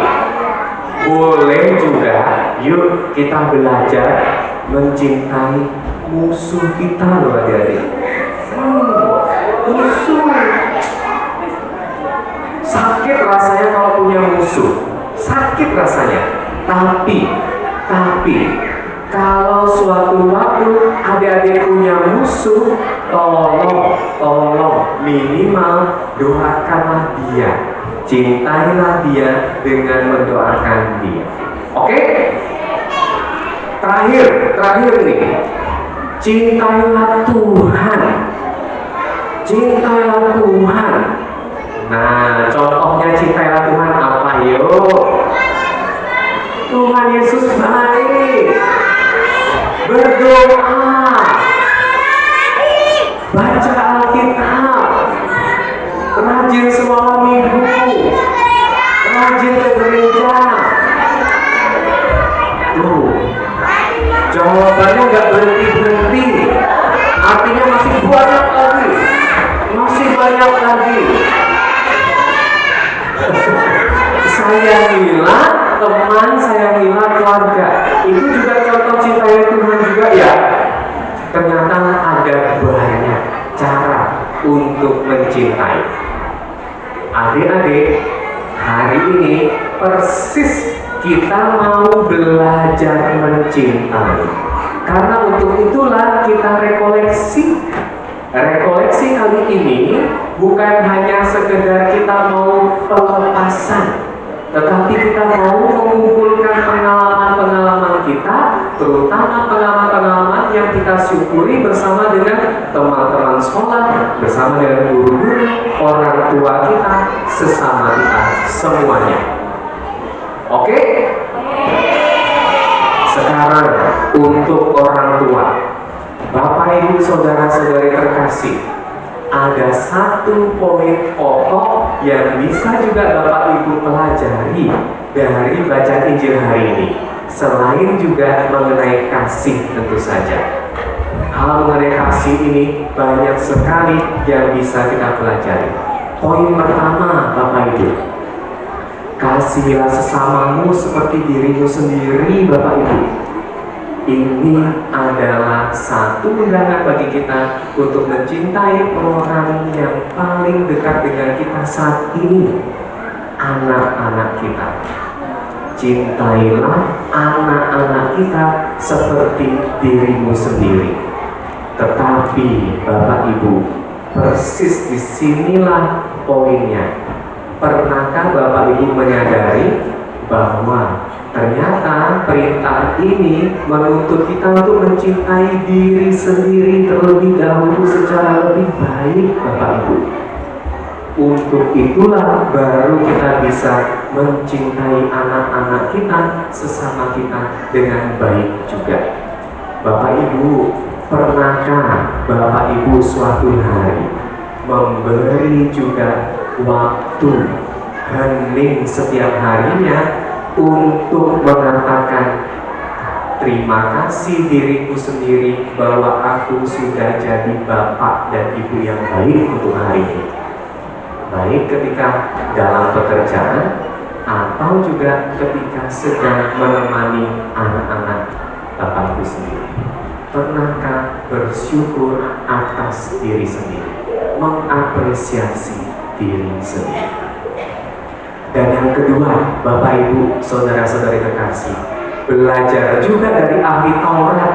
Speaker 6: Boleh juga, yuk kita belajar mencintai musuh kita loh adik-adik. Musuh. Sakit rasanya kalau punya musuh. Sakit rasanya. Tapi kalau suatu waktu adik-adik punya musuh, tolong minimal doakanlah dia. Cintailah dia dengan mendoakan dia. Oke? Terakhir nih. Cintailah Tuhan. Nah, contohnya cintailah Tuhan apa yuk? Tuhan Yesus baik. Berdoa. Baca Alkitab. Rajin semalam minggu. Rajin ke gereja. Tuh. Jawabannya nggak berhenti. Artinya masih banyak lagi. Sayangilah teman, sayangilah keluarga. Itu juga contoh cintanya Tuhan juga ya. Ternyata ada banyak cara untuk mencintai. Adik-adik, hari ini persis kita mau belajar mencintai. Karena untuk itulah kita rekoleksi. Rekoleksi kali ini bukan hanya sekedar kita mau pelepasan, tetapi kita mau mengumpulkan pengalaman-pengalaman kita, terutama pengalaman-pengalaman yang kita syukuri bersama dengan teman-teman sekolah, bersama dengan guru-guru, orang tua kita, sesama kita, semuanya. Oke? Sekarang untuk orang tua, Bapak Ibu saudara-saudari terkasih, ada satu poin pokok yang bisa juga Bapak Ibu pelajari dari bacaan Injil hari ini. Selain juga mengenai kasih tentu saja. Hal mengenai kasih ini banyak sekali yang bisa kita pelajari. Poin pertama Bapak Ibu, kasihilah sesamamu seperti dirimu sendiri Bapak Ibu. Ini adalah satu undangan bagi kita untuk mencintai orang yang paling dekat dengan kita saat ini, anak-anak kita. Cintailah anak-anak kita seperti dirimu sendiri. Tetapi Bapak Ibu, persis disinilah poinnya. Pernahkah Bapak Ibu menyadari bahwa ternyata perintah ini menuntut kita untuk mencintai diri sendiri terlebih dahulu secara lebih baik, Bapak Ibu. Untuk itulah baru kita bisa mencintai anak-anak kita, sesama kita dengan baik juga. Bapak Ibu, pernahkah Bapak Ibu suatu hari memberi juga waktu hening setiap harinya untuk mengatakan terima kasih diriku sendiri bahwa aku sudah jadi bapak dan ibu yang baik untuk hari ini, baik ketika dalam pekerjaan atau juga ketika sedang menemani anak-anak Bapak Ibu sendiri. Pernahkah bersyukur atas diri sendiri, mengapresiasi diri sendiri? Dan yang kedua, Bapak Ibu, saudara-saudari terkasih, belajar juga dari ahli Taurat.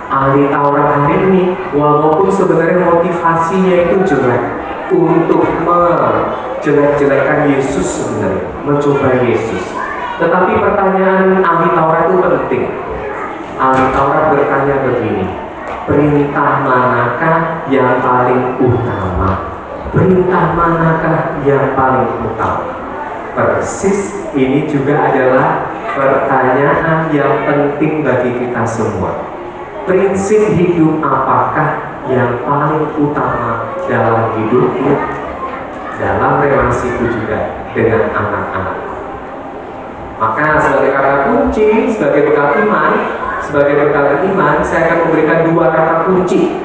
Speaker 6: Ahli Taurat hari ini, walaupun sebenarnya motivasinya itu jelek untuk menjelek-jelekan Yesus sebenarnya, mencoba Yesus. Tetapi pertanyaan ahli Taurat itu penting. Ahli Taurat bertanya begini, perintah manakah yang paling utama? Perintah manakah yang paling utama? Persis ini juga adalah pertanyaan yang penting bagi kita semua. Prinsip hidup apakah yang paling utama dalam hidupmu, dalam relasiku juga dengan anak-anak? Maka sebagai kata kunci, sebagai bekal iman, saya akan memberikan dua kata kunci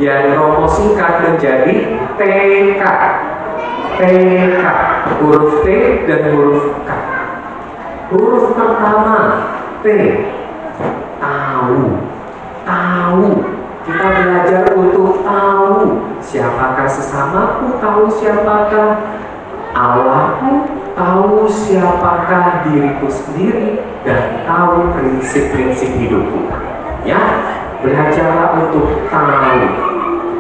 Speaker 6: yang Romo singkat menjadi TK. TK, huruf T dan huruf K. Huruf pertama T, tahu. Kita belajar untuk tahu siapakah sesamaku, tahu siapakah Allahku, tahu siapakah diriku sendiri, dan tahu prinsip-prinsip hidupku. Ya, belajarlah untuk tahu.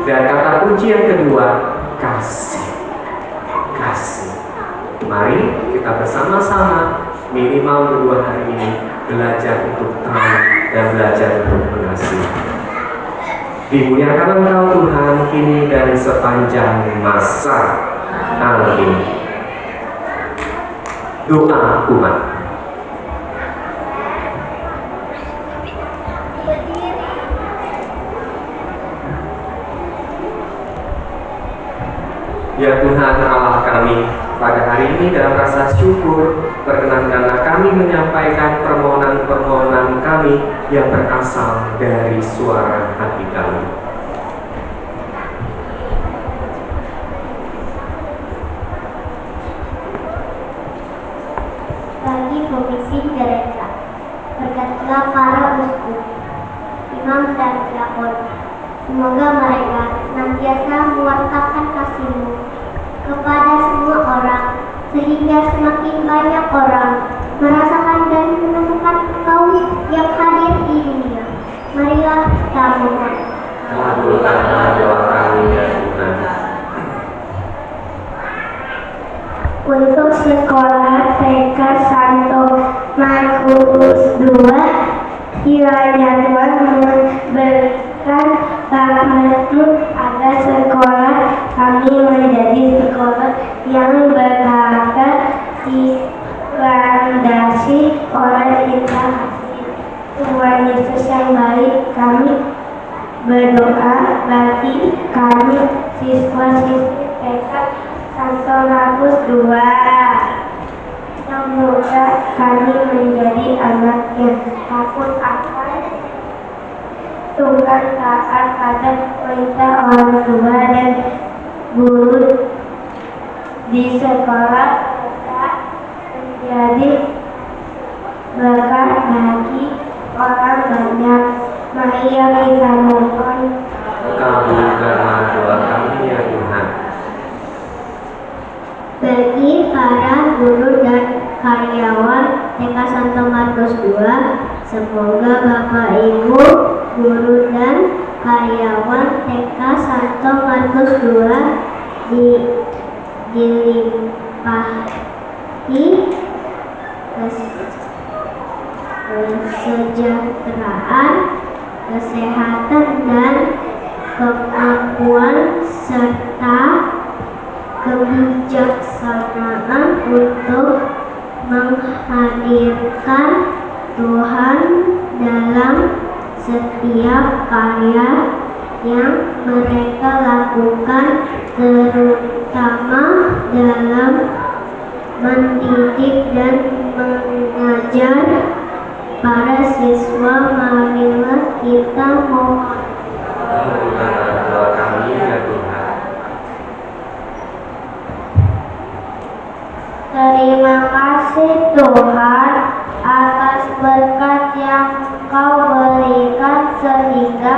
Speaker 6: Dan kata kunci yang kedua, kasih. Mari kita bersama-sama minimal berdua hari ini belajar untuk tahu dan belajar untuk mengasihi. Dimuliakan Engkau Tuhan kini dan sepanjang masa. Amin. Doa umat. Ya Tuhan Allah kami, pada hari ini dalam rasa syukur, perkenankanlah kami menyampaikan permohonan-permohonan kami yang berasal dari suara hati kami.
Speaker 5: Bagi Komisi Gereja, berkatilah para uskup, imam dan diakon. Semoga mereka senantiasa mewartakan kasih-Mu kepada semua orang, sehingga semakin banyak orang merasakan dan menemukan Engkau yang hadir di dunia. Marilah kita mohon.
Speaker 6: Kabulkanlah doa kami ya Tuhan.
Speaker 5: Untuk sekolah TK Santo Markus II. Kiranya Tuhan memberikan rahmat-Mu agar sekolah kami menjadi sekolah yang berharga dilandasi oleh cinta kasih Tuhan Yesus yang baik. Kami berdoa bagi kami siswa-siswi TK Santo Markus II. Semoga kami menjadi anak yang takut akan Tuhan, taat pada perintah orang tua dan guru di sekolah, serta menjadi berkat bagi orang banyak. Mari kita mohon.
Speaker 6: Kabulkanlah doa kami ya Tuhan.
Speaker 5: Bagi para guru dan karyawan TK Santo Markus II, semoga Bapak Ibu guru dan karyawan TK Santo Markus II dilimpahi kesejahteraan, kesehatan dan kemampuan serta kebijaksanaan untuk menghadirkan Tuhan dalam setiap karya yang mereka lakukan, terutama dalam mendidik dan mengajar para siswa. Marilah kita mohon.
Speaker 6: Kabulkanlah doa kami ya Tuhan.
Speaker 5: Terima kasih Tuhan atas berkat yang Kau berikan sehingga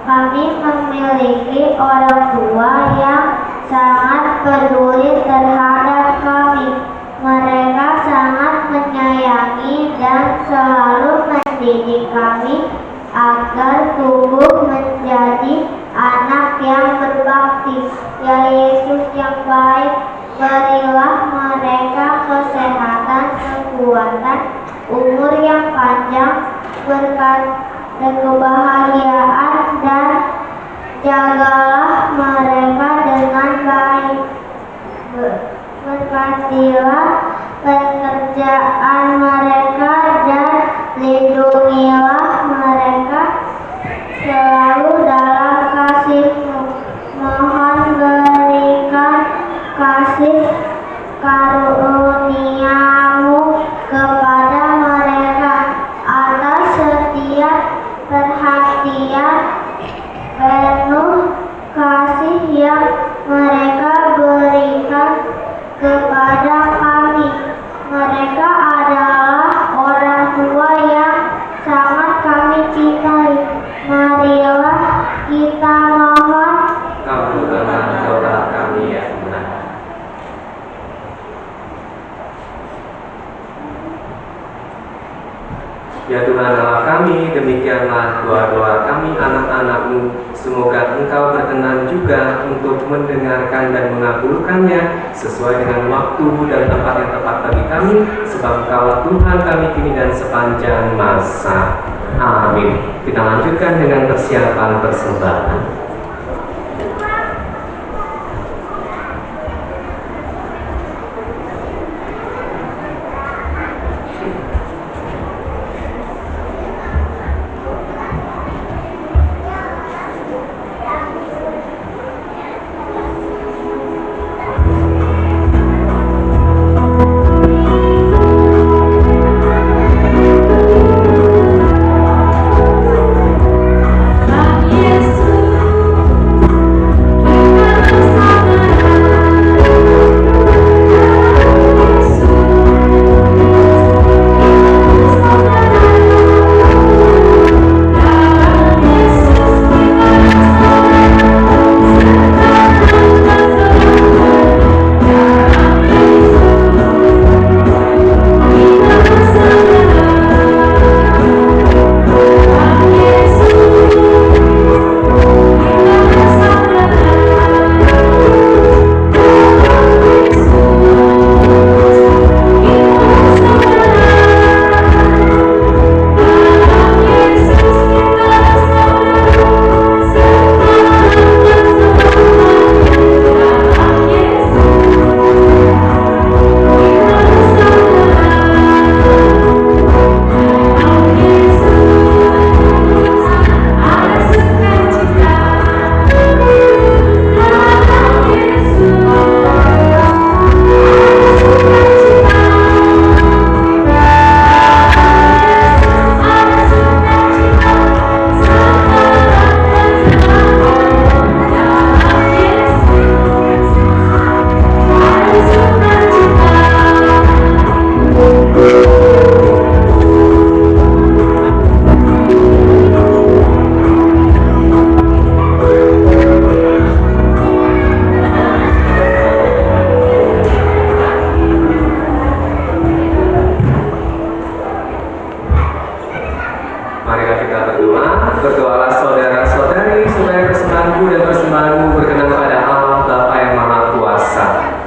Speaker 5: kami memiliki orang tua yang sangat peduli terhadap kami. Mereka sangat menyayangi dan selalu mendidik kami agar tumbuh menjadi anak yang berbakti. Ya Yesus yang baik, berilah mereka kesehatan, kekuatan, umur yang panjang, berkat dan kebahagiaan, dan jagalah mereka dengan baik. Berkatilah pekerjaan mereka dan lindungilah mereka selalu dalam kasih-Mu. Mohon berikan kasih karunia-Mu kepada mereka atas setiap perhatian penuh kasih yang mereka berikan kepada kami. Mereka adalah orang tua yang sangat kami cintai. Marilah kita mohon.
Speaker 6: Kabulkanlah doa kami ya Tuhan. Ya Tuhan Allah kami, demikianlah doa-doa kami anak-anak-Mu. Semoga Engkau berkenan juga untuk mendengarkan dan mengabulkannya sesuai dengan waktu dan tempat yang tepat bagi kami, sebab Engkaulah Tuhan kami kini dan sepanjang masa. Amin. Kita lanjutkan dengan persiapan persembahan.
Speaker 4: Yesus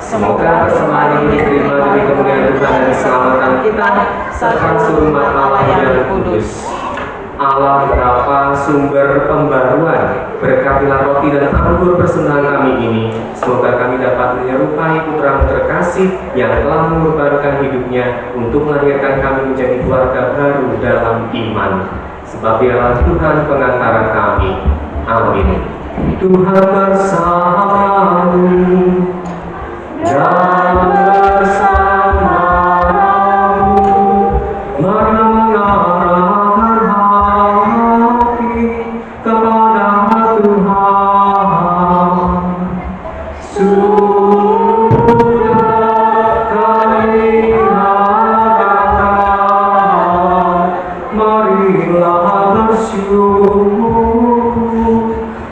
Speaker 6: Semoga persembahan ini diterima demi kemuliaan Tuhan dan keselamatan kita, serta seluruh umat Allah yang kudus. Allah Bapa, sumber pembaruan, berkatilah roti dan anggur persembahan kami ini. Semoga kami dapat menyerupai Putra terkasih yang telah membarukan hidupnya untuk melahirkan kami menjadi keluarga baru dalam iman. Sebab Dialah Tuhan pengantara kami. Amin. Tuhan bersamamu dan bersamamu, mari mengarahkan hati kepada Tuhan. Sudah kami hadapan, marilah bersyukur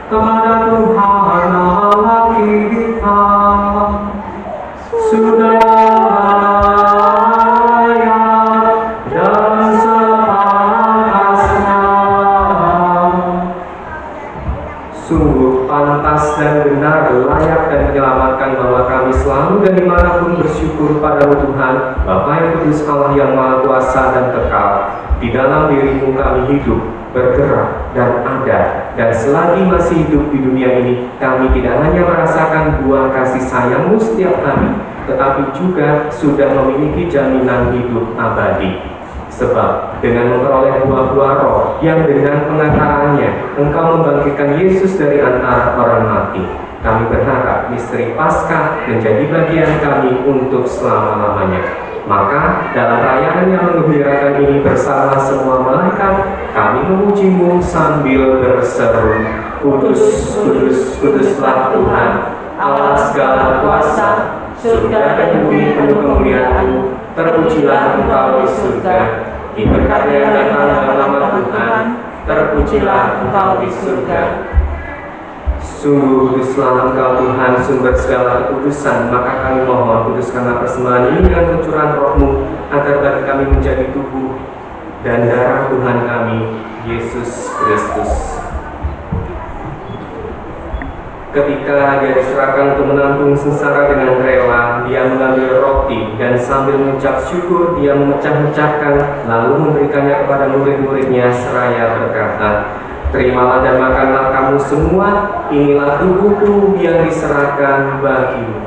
Speaker 6: kepada Tuhan Allah kita. Sudah layak dan sepantasnya, sungguh pantas dan benar, layak dan menyelamatkan bahwa kami selalu dan dimanapun bersyukur padamu Tuhan, Bapa yang kudus, Allah yang maha kuasa dan kekal. Di dalam dirimu kami hidup, bergerak, dan ada. Dan selagi masih hidup di dunia ini, kami tidak hanya merasakan buah kasih sayangmu setiap hari, tetapi juga sudah memiliki jaminan hidup abadi. Sebab dengan memperoleh buah-buah roh yang dengan pengantarannya Engkau membangkitkan Yesus dari antara orang mati, kami berharap misteri Paskah menjadi bagian kami untuk selama-lamanya. Maka dalam perayaan yang menggembirakan ini bersama semua malaikat, kami memujimu sambil berseru, Kudus, kudus, kuduslah Tuhan, Allah segala kuasa, surga dan bumi penuh kemuliaan-Mu. Terpujilah Engkau di surga, diberkati yang datang dalam nama Tuhan, terpujilah Engkau di surga. Sungguh kuduslah Engkau Tuhan, sumber segala kekudusan. Maka kami mohon, kuduskanlah persembahan ini dengan pencurahan Roh-Mu, agar bagi kami menjadi tubuh dan darah Tuhan kami, Yesus Kristus. Ketika Dia diserahkan untuk menanggung sengsara dengan rela, Dia mengambil roti dan sambil mengucap syukur, Dia memecah-mecahkan, lalu memberikannya kepada murid-muridnya seraya berkata, Terimalah dan makanlah kamu semua, inilah tubuhku yang diserahkan bagimu.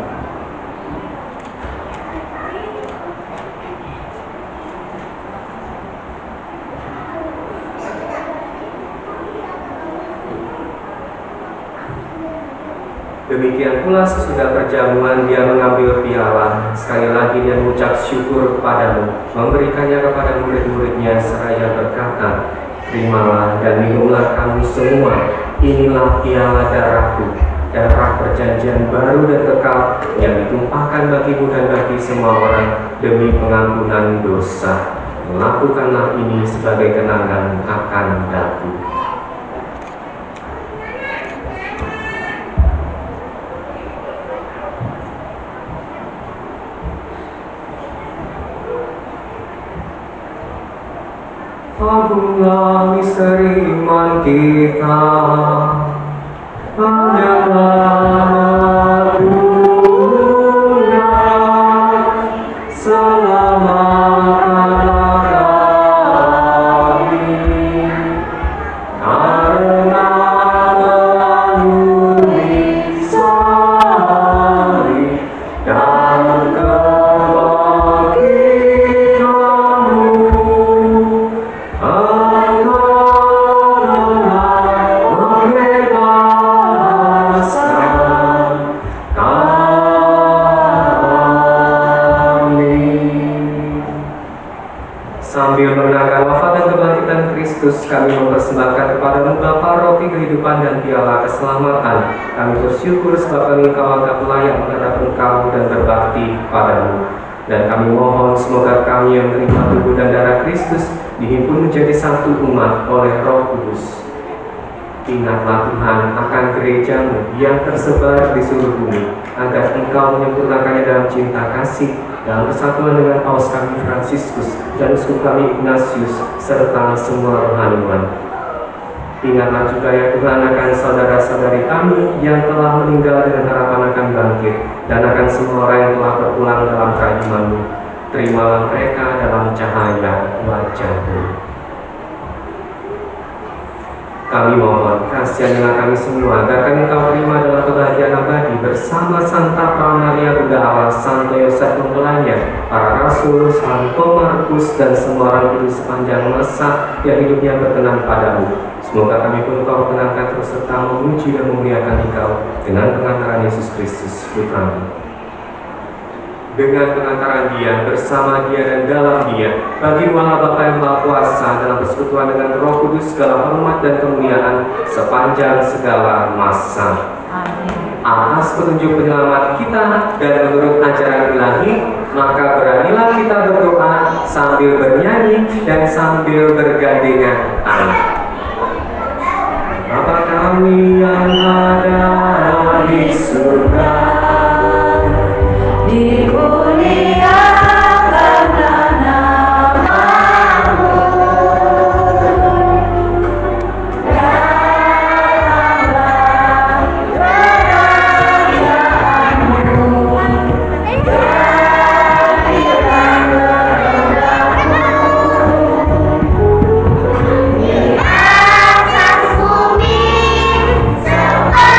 Speaker 6: Demikian pula sesudah perjamuan Dia mengambil piala, sekali lagi Dia mengucap syukur kepadamu, memberikannya kepada murid-muridnya seraya berkata, Terimalah dan minumlah kamu semua, inilah piala darahku, darah perjanjian baru dan kekal yang ditumpahkan bagimu dan bagi semua orang demi pengampunan dosa. Lakukanlah ini sebagai kenangan akan daku. Agunglah misteri iman kita, panjanglah dunia, selamatkanlah kami, karena melalui salib dan sambil mengenangkan wafat dan kebangkitan Kristus, kami mempersembahkan kepadamu Bapa roti kehidupan dan piala keselamatan. Kami bersyukur sebab kami Engkau anggap layak menghadap Engkau dan berbakti padamu. Dan kami mohon semoga kami yang menerima tubuh dan darah Kristus dihimpun menjadi satu umat oleh Roh Kudus. Ingatlah Tuhan akan gerejamu yang tersebar di seluruh bumi, agar Engkau menyempurnakannya dalam cinta kasih, dalam persatuan dengan Paus kami Fransiskus dan uskup kami Ignatius, serta semua rohaniwan. Ingatlah juga ya Tuhan akan saudara-saudari kami yang telah meninggal dengan harapan akan bangkit. dan akan semua orang yang telah berpulang dalam kerahiman-Mu. Terimalah mereka dalam cahaya wajah-Mu. Kami mohon, kasihanilah kami semua, agar kami Engkau terima dalam kebahagiaan abadi bersama Santa Pramaria Bunda Allah, Santo Yosef Mempelainya, para rasul, Santo Markus, dan semua orang kudus sepanjang masa yang hidupnya berkenan padamu. Semoga kami pun Engkau kenangkan terus serta memuji dan memuliakan Engkau dengan pengantaran Yesus Kristus, Putra-Mu. Dengan pengantaran Dia, bersama Dia dan dalam Dia, bagi-Mu Allah Bapa yang Maha Kuasa, dalam persekutuan dengan Roh Kudus, segala hormat dan kemuliaan sepanjang segala masa.
Speaker 2: Amin.
Speaker 6: Atas petunjuk penyelamat kita dan menurut ajaran ilahi, maka beranilah kita berdoa sambil bernyanyi dan sambil bergandengan tangan. Bapa kami yang ada di surga,
Speaker 2: dimuliakan namamu, datanglah kerajaanmu, jadilah kehendakmu di atas bumi seperti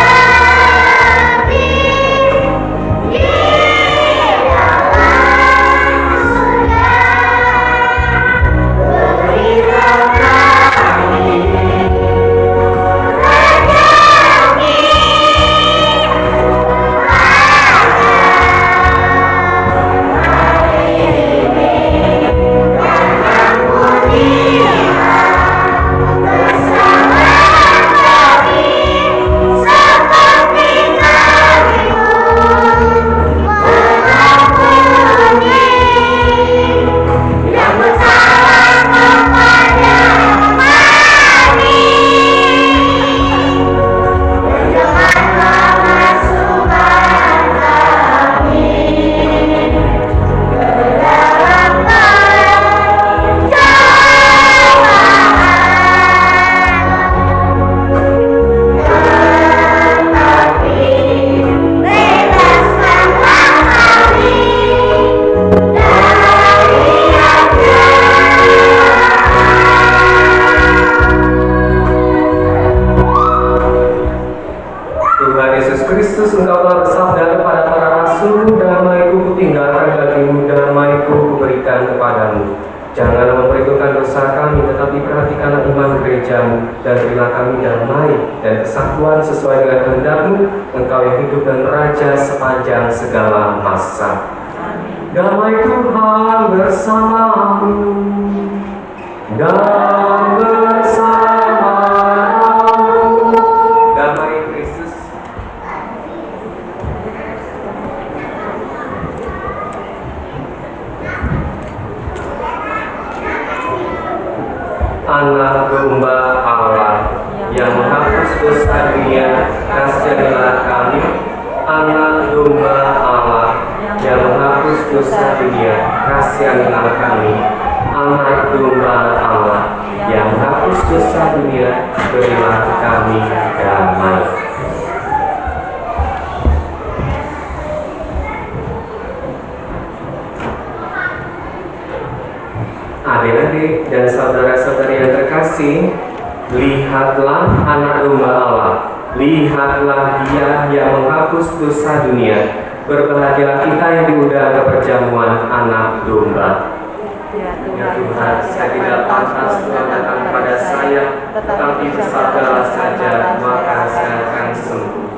Speaker 2: di Janganlah memperhitungkan dosa kami, tetapi perhatikanlah iman gereja-Mu, dan berilah kami damai dan kesatuan sesuai dengan kehendak-Mu, Engkau yang hidup dan raja sepanjang segala masa. Damai Tuhan bersamamu dan bersamamu. Damai Kristus. Anak domba Allah yang menghapus dosa dunia, kasihanilah kami. Anak domba Allah yang menghapus dosa dunia, kasihanilah kami. Anak domba Allah yang menghapus dosa dunia, berilah kami damai. Adik-adik dan saudara-saudari yang terkasih, lihatlah anak domba Allah, lihatlah Dia yang menghapus dosa dunia. Berbahagialah kita yang diundang ke perjamuan anak domba. Ya Tuhan, saya tidak pantas Tuhan datang kepada saya, tetapi bersabdalah saja, maka saya akan sembuh.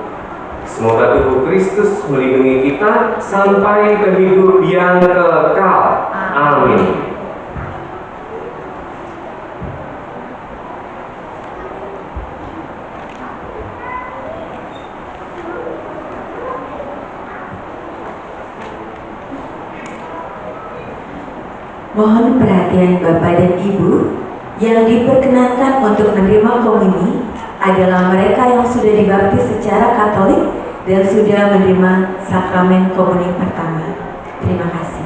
Speaker 2: Semoga tubuh Kristus melindungi kita sampai ke hidup yang kekal. Amin. Mohon perhatian Bapak dan Ibu, yang diperkenankan untuk menerima komuni adalah mereka yang sudah dibaptis secara Katolik dan sudah menerima sakramen komuni pertama. Terima kasih.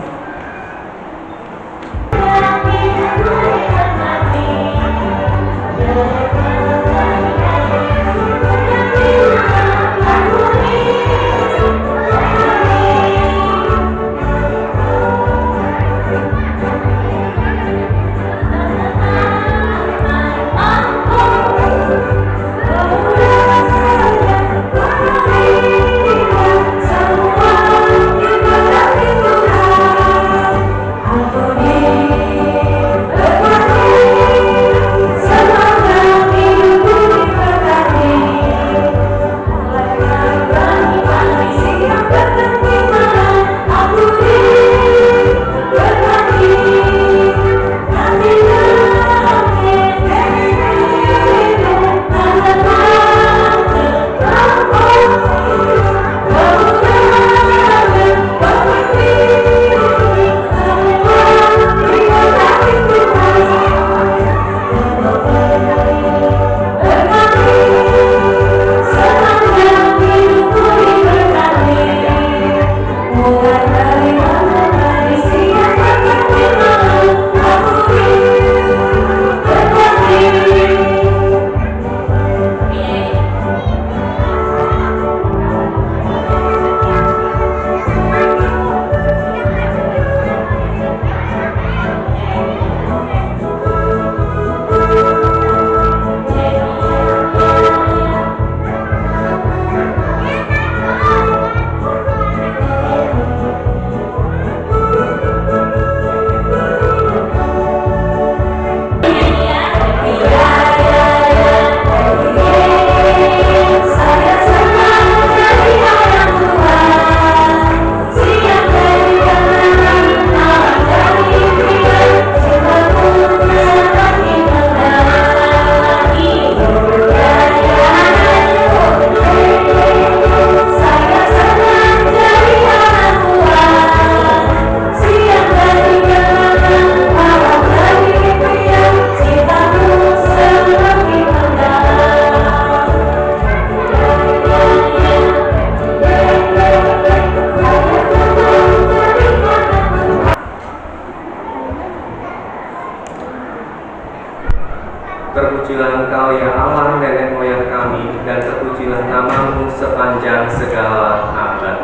Speaker 6: Terpujilah Engkau ya Allah nenek moyang kami, dan terpujilah namamu sepanjang segala abad.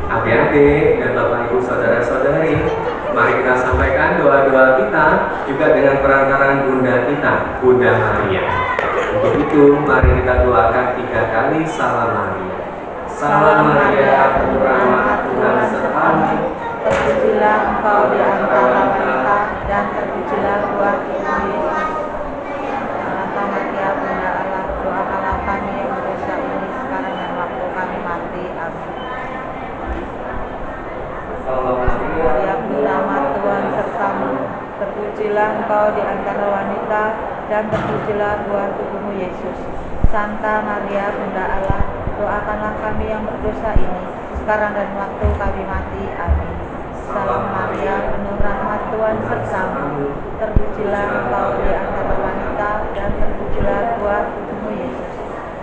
Speaker 6: Adik-adik dan Bapak Ibu Saudara-saudari, mari kita sampaikan doa-doa kita juga dengan perantaraan Bunda kita, Bunda Maria. Untuk itu, mari kita doakan 3 kali Salam Maria. Salam Maria, penuh rahmat Tuhan sertamu.
Speaker 2: Terpujilah Engkau di antara wanita, dan terpujilah buah tubuhmu Yesus. Santa Maria, Bunda Allah, doakanlah kami yang berdosa ini sekarang dan waktu kami mati. Amin.
Speaker 6: Salam Maria,
Speaker 2: Maria, penuh rahmat Tuhan sertamu. Terpujilah Engkau di antara wanita, dan terpujilah buah tubuhmu Yesus. Santa Maria, Bunda Allah, doakanlah kami yang berdosa ini sekarang dan waktu kami mati. Amin. Salam Maria, penuh rahmat Tuhan sertamu. Terpujilah Engkau di antara wanita, dan terpujilah buah tubuhmu Yesus.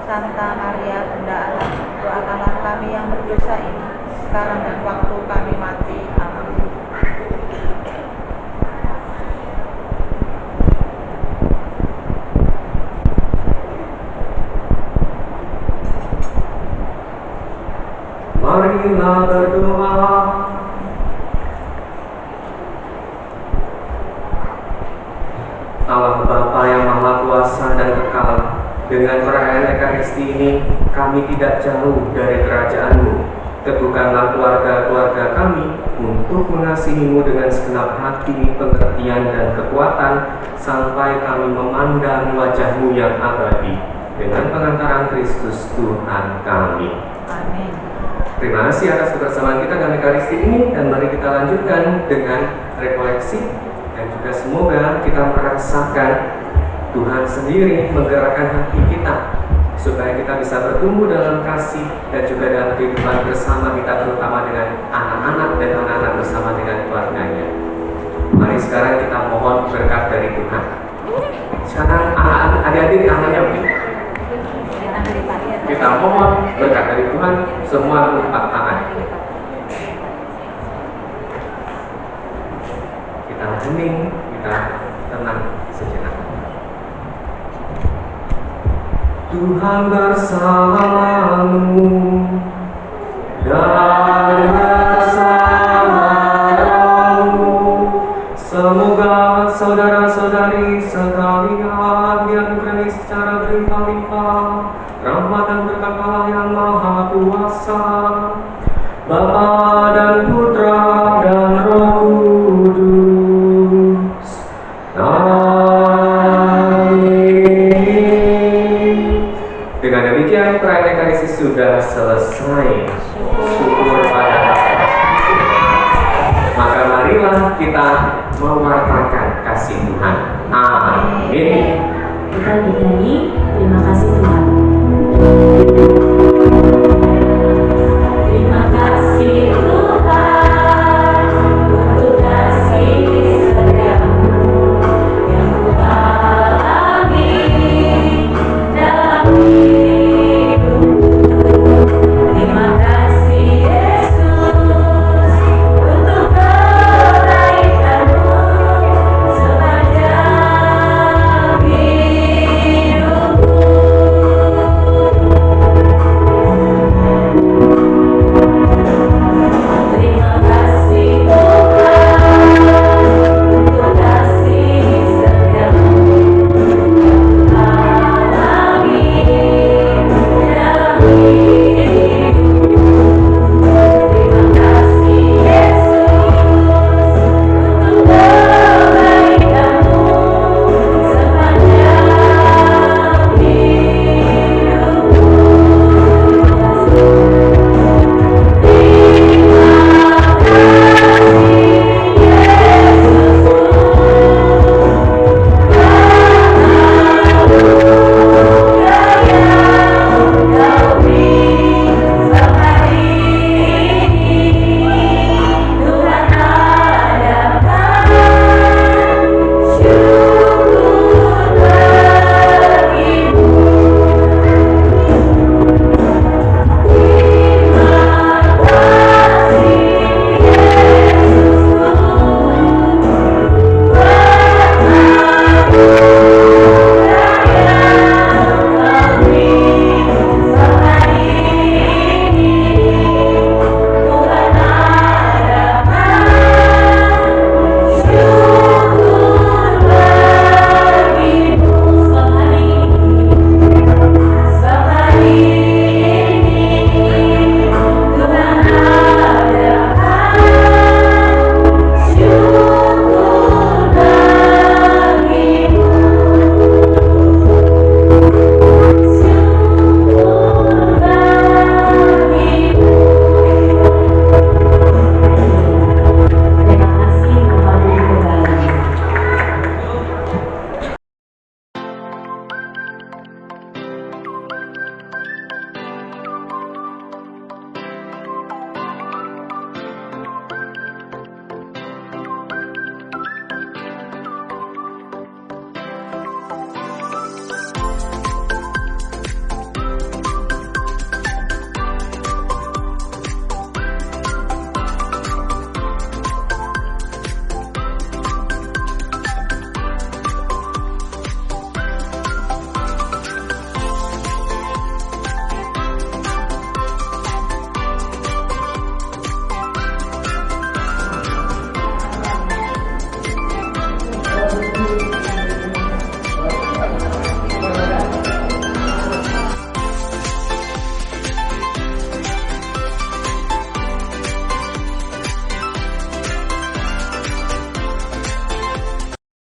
Speaker 2: Santa Maria, Bunda Allah, doakanlah kami yang berdosa ini sekarang dan waktu kami mati. Amin.
Speaker 6: marilah berdoa. Allah Bapa yang Maha Kuasa dan Kekal, dengan perayaan Ekaristi ini kami tidak jauh dari kerajaan-Mu. Teguhkanlah keluarga-keluarga kami untuk mengasihi-Mu dengan segenap hati, pengertian, dan kekuatan, sampai kami memandang wajah-Mu yang abadi dengan pengantaran Kristus Tuhan kami.
Speaker 2: Amin.
Speaker 6: Terima kasih atas kebersamaan kita dalam Ekaristi ini, dan mari kita lanjutkan dengan rekoleksi, dan juga semoga kita merasakan Tuhan sendiri menggerakkan hati kita supaya kita bisa bertumbuh dalam kasih dan juga dalam kehidupan bersama kita, terutama dengan anak-anak dan anak-anak bersama dengan keluarganya. Mari sekarang kita mohon berkat dari Tuhan. Sekarang anak-anak, adik-adik, anaknya kita mohon berkat dari Tuhan, semua mengangkat tangan. Kita hening, kita tenang sejenak. Tuhan bersamamu dan bersama rohmu. Semoga saudara-saudari sekalian dianugerahi secara berlimpah-limpah rahmat dan berkat Allah yang Maha Kuasa, Bapa dan Putra dan Roh Kudus. Amin. Dengan demikian perayaan Ekaristi sudah selesai. Syukur pada Allah. Maka marilah kita mewartakan kasih Tuhan. Amin.
Speaker 7: Kita bernyanyi, terima kasih Tuhan. Terima kasih Tuhan untuk kasih setiamu yang ku alami dalam hidupku. Terima kasih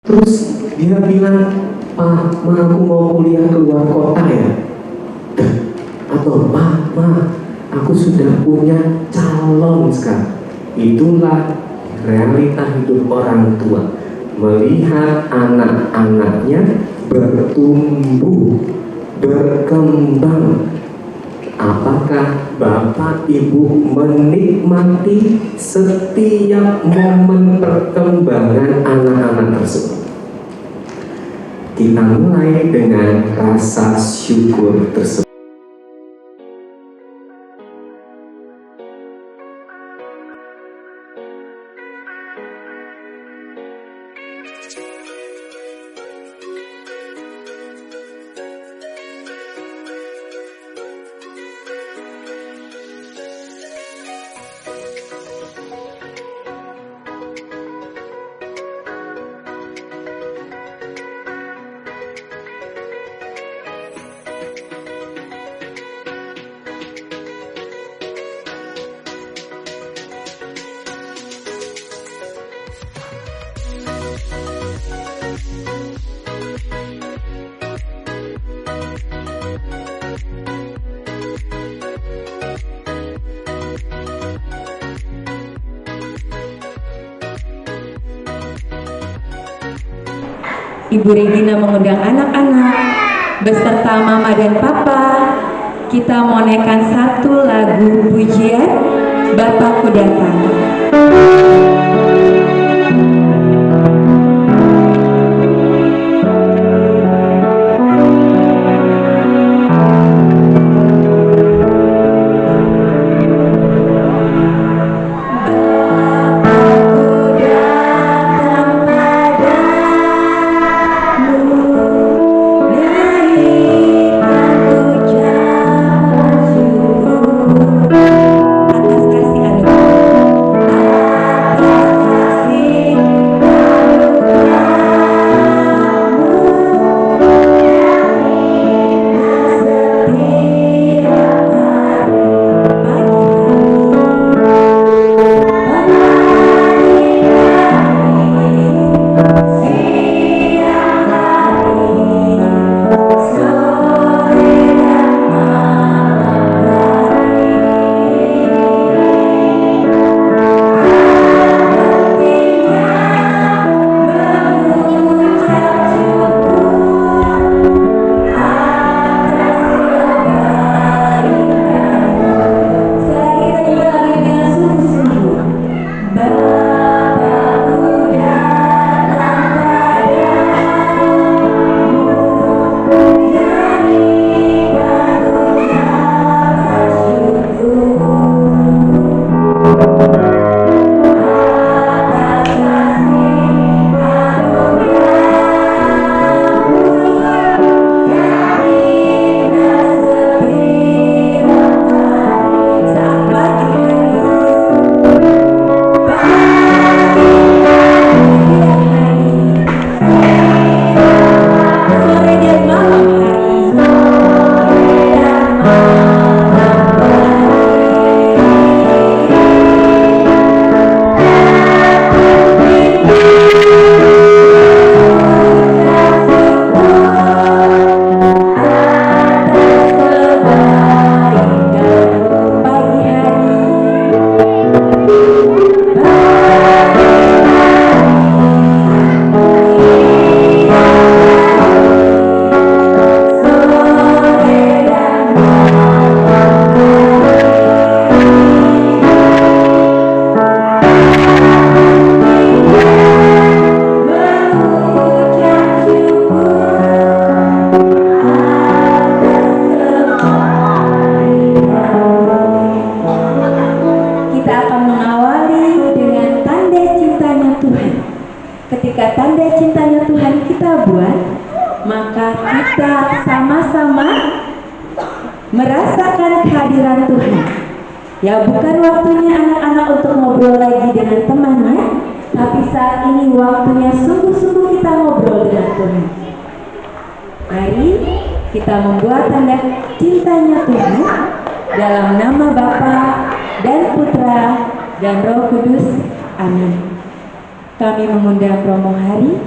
Speaker 6: Terus dia bilang, "Pak, Ma, aku mau kuliah keluar kota ya." Atau, "Ma, aku sudah punya calon sekarang." Itulah realita hidup orang tua, melihat anak-anaknya bertumbuh, berkembang. Apakah Bapak Ibu menikmati setiap momen perkembangan anak-anak tersebut? Kita mulai dengan rasa syukur tersebut.
Speaker 2: Ibu Regina mengundang anak-anak beserta Mama dan Papa. Kita menaikkan satu lagu pujian, Bapakku Datang. Ketika tanda cintanya Tuhan kita buat, maka kita sama-sama merasakan kehadiran Tuhan. Ya, bukan waktunya anak-anak untuk ngobrol lagi dengan temannya, tapi saat ini waktunya sungguh-sungguh kita ngobrol dengan Tuhan. Mari kita membuat tanda cintanya Tuhan dalam nama Bapa dan Putra dan Roh Kudus. Amin. Kami mengundang Romo Hari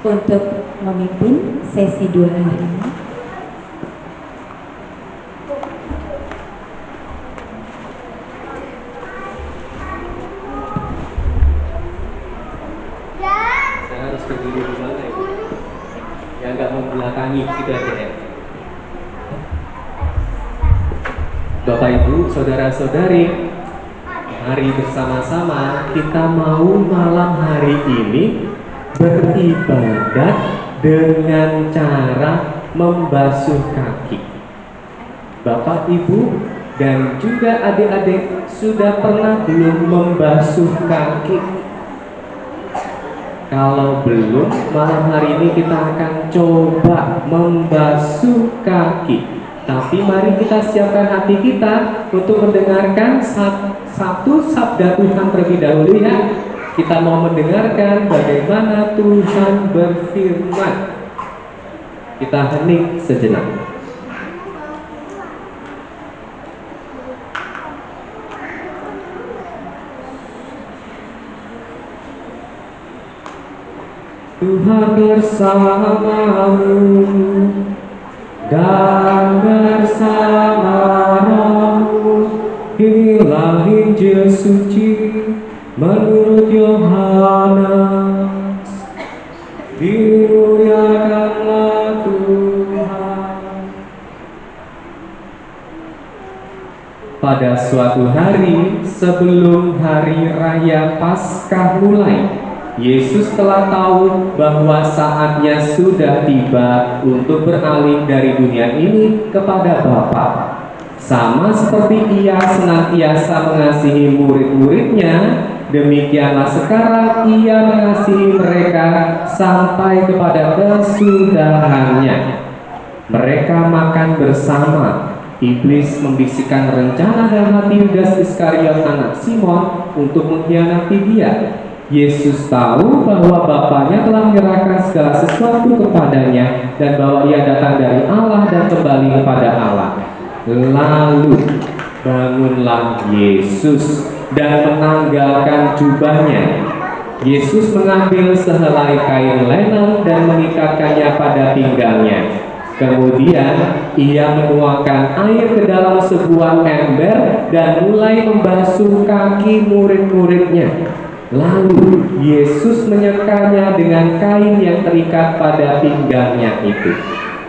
Speaker 4: untuk memimpin sesi 2 hari ini.
Speaker 8: Saya harus berdiri di mana ya? Ya nggak membelakangi gitu aja ya. Bapak Ibu, saudara-saudari, mari bersama-sama kita mau malam hari ini beribadat dengan cara membasuh kaki. Bapak Ibu dan juga adik-adik sudah pernah belum membasuh kaki? Kalau belum, malam hari ini kita akan coba membasuh kaki. Tapi mari kita siapkan hati kita untuk mendengarkan satu sabda Tuhan terlebih dahulu ya. Kita mau mendengarkan bagaimana Tuhan berfirman. Kita hening sejenak. Tuhan bersamamu dan bersama rohmu. Inilah Injil suci menurut Yohanes. Dimuliakanlah Tuhan. Pada suatu hari sebelum hari raya Paskah mulai, Yesus telah tahu bahwa saatnya sudah tiba untuk beralih dari dunia ini kepada Bapa. Sama seperti Ia senantiasa mengasihi murid-muridnya, demikianlah sekarang Ia mengasihi mereka sampai kepada kesudahannya. Mereka makan bersama. Iblis membisikkan rencana dalam hati Yudas Iskariot anak Simon untuk mengkhianati Dia. Yesus tahu bahwa Bapanya telah menyerahkan segala sesuatu kepadanya dan bahwa Ia datang dari Allah dan kembali kepada Allah. Lalu bangunlah Yesus dan menanggalkan jubahnya. Yesus mengambil sehelai kain lenan dan mengikatkannya pada pinggangnya. Kemudian Ia menuangkan air ke dalam sebuah ember dan mulai membasuh kaki murid-muridnya. Lalu Yesus menyekanya dengan kain yang terikat pada pinggangnya itu.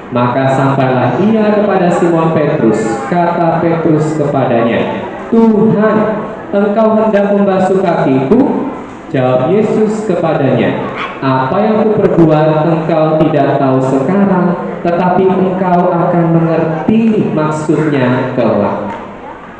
Speaker 8: Maka sampailah Ia kepada Simon Petrus. Kata Petrus kepadanya, "Tuhan, Engkau hendak membasuh kakiku?" Jawab Yesus kepadanya, "Apa yang kuperbuat engkau tidak tahu sekarang, tetapi engkau akan mengerti maksudnya kelak."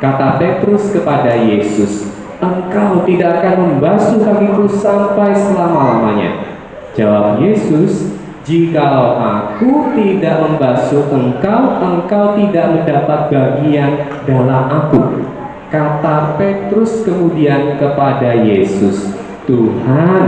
Speaker 8: Kata Petrus kepada Yesus, "Engkau tidak akan membasuh kakiku sampai selama-lamanya." Jawab Yesus, "Jikalau aku tidak membasuh engkau, engkau tidak mendapat bagian dalam aku." Kata Petrus kemudian kepada Yesus, "Tuhan,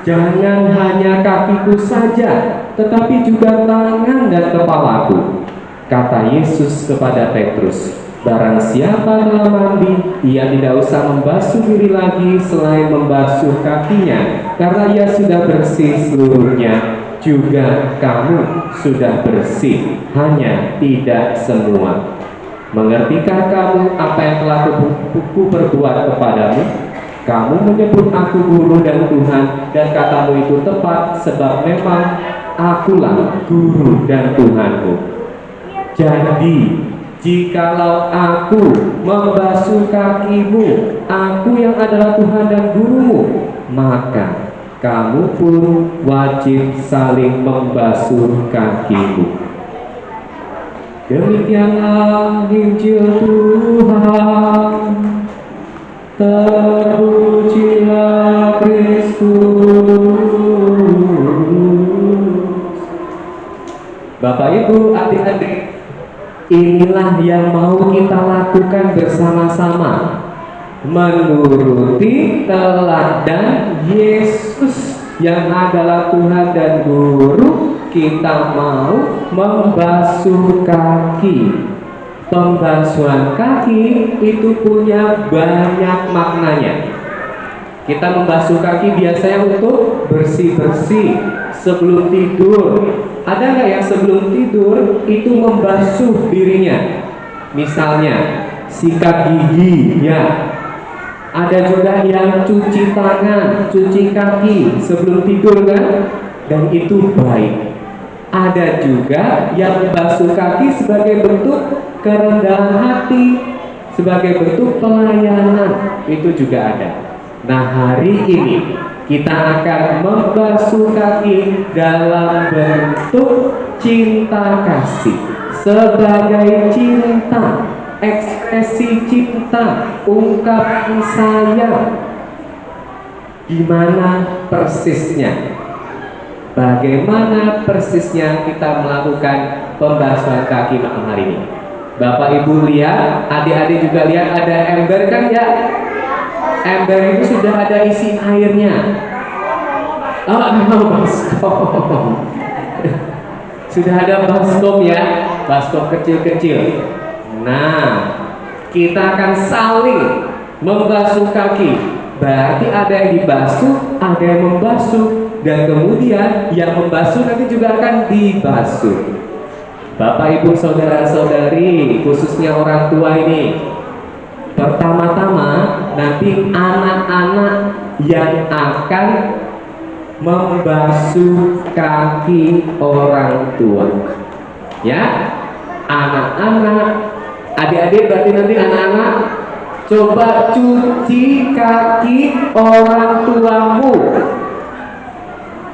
Speaker 8: jangan hanya kakiku saja, tetapi juga tangan dan kepalaku." Kata Yesus kepada Petrus, "Barang siapa telah mandi, ia tidak usah membasuh diri lagi selain membasuh kakinya, karena ia sudah bersih seluruhnya. Juga kamu sudah bersih, hanya tidak semua. Mengertikah kamu apa yang telah kuperbuat kepadamu? Kamu menyebut aku guru dan Tuhan, dan katamu itu tepat, sebab memang akulah guru dan Tuhanmu. Jadi, jikalau aku membasuh kakimu, aku yang adalah Tuhan dan gurumu, maka kamu pun wajib saling membasuh kakimu." Demikianlah Injil Tuhan. Terpujilah Kristus. Bapak Ibu, adik-adik, inilah yang mau kita lakukan bersama-sama, menuruti teladan Yesus yang adalah Tuhan dan Guru. Kita mau membasuh kaki. Pembasuhan kaki itu punya banyak maknanya. Kita membasuh kaki biasanya untuk bersih-bersih sebelum tidur. Ada nggak yang sebelum tidur itu membasuh dirinya? Misalnya sikat gigi, ya. Ada juga yang cuci tangan, cuci kaki sebelum tidur kan? Dan itu baik. Ada juga yang membasuh kaki sebagai bentuk kerendahan hati, sebagai bentuk pelayanan, itu juga ada. Nah, hari ini kita akan membasuh kaki dalam bentuk cinta kasih, sebagai cinta, ekspresi cinta, ungkapan sayang. Gimana persisnya? Bagaimana persisnya kita melakukan pembasuhan kaki malam hari ini? Bapak Ibu lihat, adik-adik juga lihat ada ember kan ya? Ember itu sudah ada isi airnya. Oh, baskom. Sudah ada baskom ya, baskom kecil-kecil. Nah, kita akan saling membasuh kaki. Berarti ada yang dibasuh, ada yang membasuh, dan kemudian yang membasuh nanti juga akan dibasuh. Bapak Ibu saudara-saudari, khususnya orang tua ini, pertama-tama nanti anak-anak yang akan membasuh kaki orang tua. Ya, anak-anak, adik-adik berarti nanti anak-anak coba cuci kaki orang tuamu.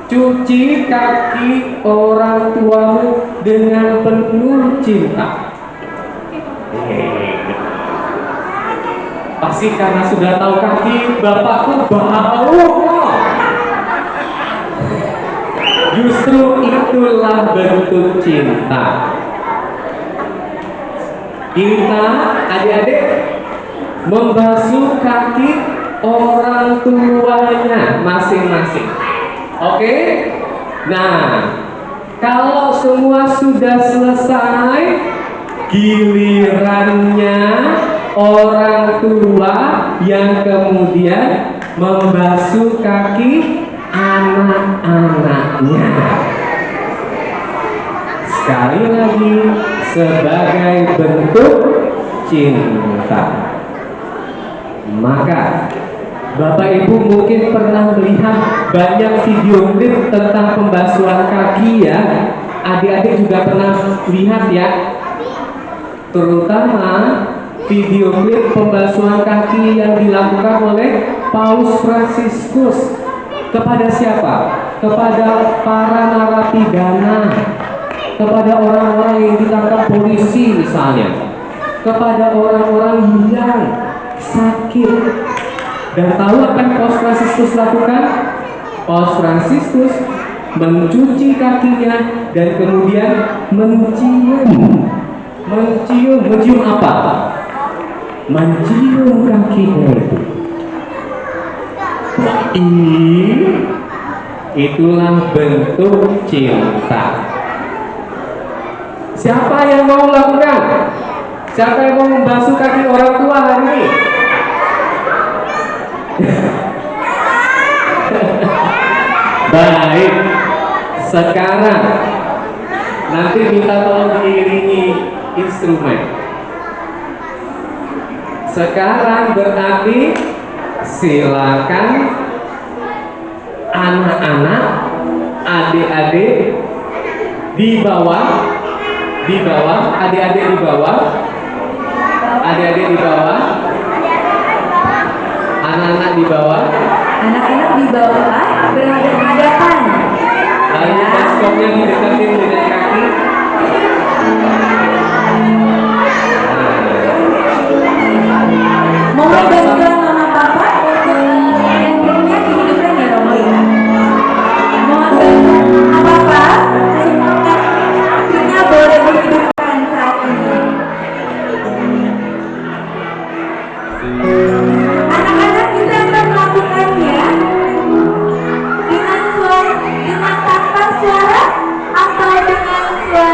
Speaker 8: Cuci kaki orang tuamu dengan penuh cinta. Pasti karena sudah tahu kaki bapakku bau. Justru itulah bentuk cinta. Kita adik-adik membasuh kaki orang tuanya masing-masing. Oke? Nah, kalau semua sudah selesai, gilirannya orang tua yang kemudian membasuh kaki anak-anaknya. Sekali lagi, sebagai bentuk cinta. Maka Bapak Ibu mungkin pernah melihat banyak video klip tentang pembasuhan kaki ya. Adik-adik juga pernah lihat ya. Terutama video klip pembasuhan kaki yang dilakukan oleh Paus Fransiskus. Kepada siapa? Kepada para narapidana, kepada orang-orang yang ditangkap polisi misalnya, kepada orang-orang yang sakit. Dan tahu apa yang Paus Fransiskus lakukan? Paus Fransiskus mencuci kakinya dan kemudian mencium apa? Mencium kakinya itu. Itulah bentuk cinta. Siapa yang mau lakukan? Siapa yang mau membasuh kaki orang tua hari ini? Baik, sekarang nanti minta tolong diiringi instrumen. Sekarang berarti silakan anak-anak, adik-adik di bawah, adik-adik di bawah, adik-adik di bawah, anak-anak di bawah.
Speaker 2: Anak-anak di bawah berhadapan.
Speaker 8: Lalu baskomnya didekatin dengan kaki.
Speaker 2: Mohon bantuan mama papa untuk handphonenya dihidupkan ya Romo ya. Mohon bantuan mama papa supaya kakinya boleh dihidupkan saat ini. Anak-anak bisa melakukannya dengan tanpa suara atau dengan suara.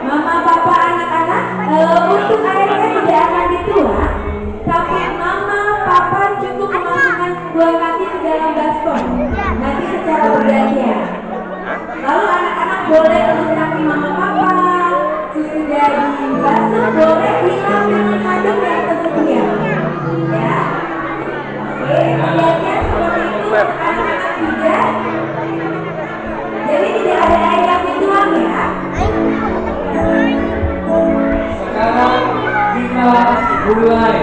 Speaker 4: Mama, papa, anak-anak, untuk airnya tidak akan dituang, tapi mama, papa cukup memasukkan dua kaki ke dalam baskom. Nanti secara bergantian. Lalu anak-anak boleh peluk kaki mama, papa. Sesudah dibasuh boleh hilang dengan kandung yang tersedia. Ya. Oke, perhatian seperti itu anak-anak juga. Jadi tidak ada air yang dituang ya.
Speaker 8: Sekarang kita mulai.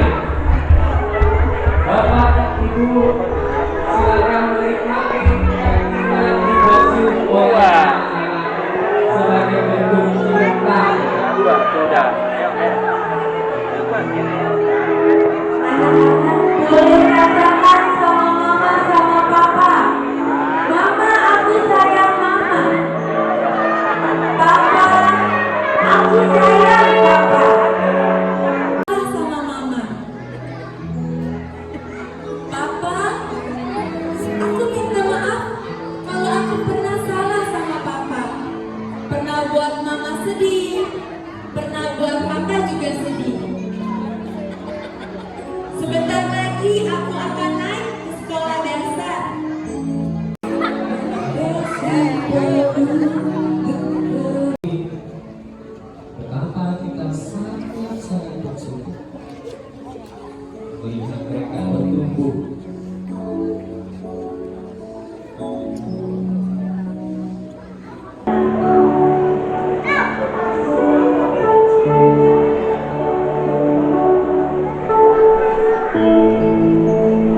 Speaker 8: Bapak, Ibu, silakan menikmati ketika dibasuh oleh anak-anak sebagai bentuk cinta.
Speaker 4: Anak-anak boleh katakan sama mama sama papa, mama aku sayang mama, papa aku sayang papa. Sama mama, papa aku minta maaf kalau aku pernah salah sama papa, pernah buat mama sedih, pernah buat papa juga sedih. Sebentar lagi aku akan naik ke sekolah dasar.
Speaker 8: Betapa kita sangat bersyukur melihat mereka bertumbuh.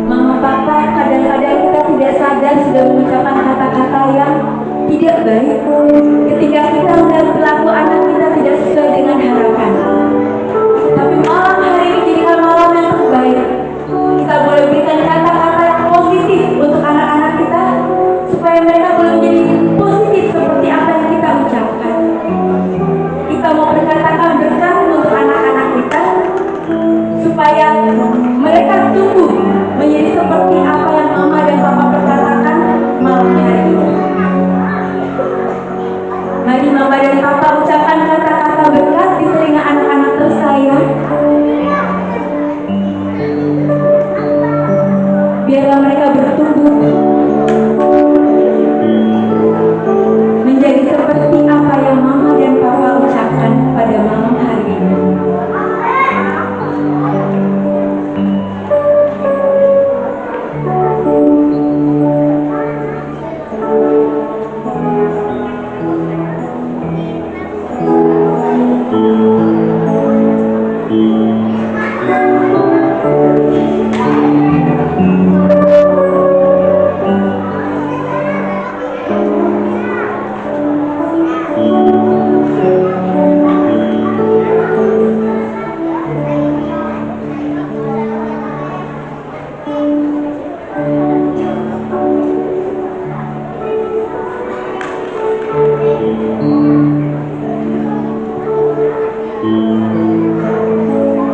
Speaker 4: Mama, papa, kadang-kadang kita tidak sadar sudah mengucapkan kata-kata yang tidak baik ketika kita melihat perilaku anak kita tidak sesuai dengan harapan. Tapi malam hari ini jadikan malam yang terbaik. Kita boleh berikan kata-kata yang positif untuk anak-anak kita supaya mereka boleh menjadi positif seperti apa yang kita ucapkan. Kita mau berkatakan berkah untuk anak-anak kita supaya mereka tumbuh menjadi seperti apa yang mama dan papa perkatakan malam hari ini. Mari mama dan papa ucapkan kata-kata berkat di telinga anak-anak tersayang. Biarlah mereka bertumbuh menjadi seperti apa yang mama dan papa ucapkan pada malam hari ini.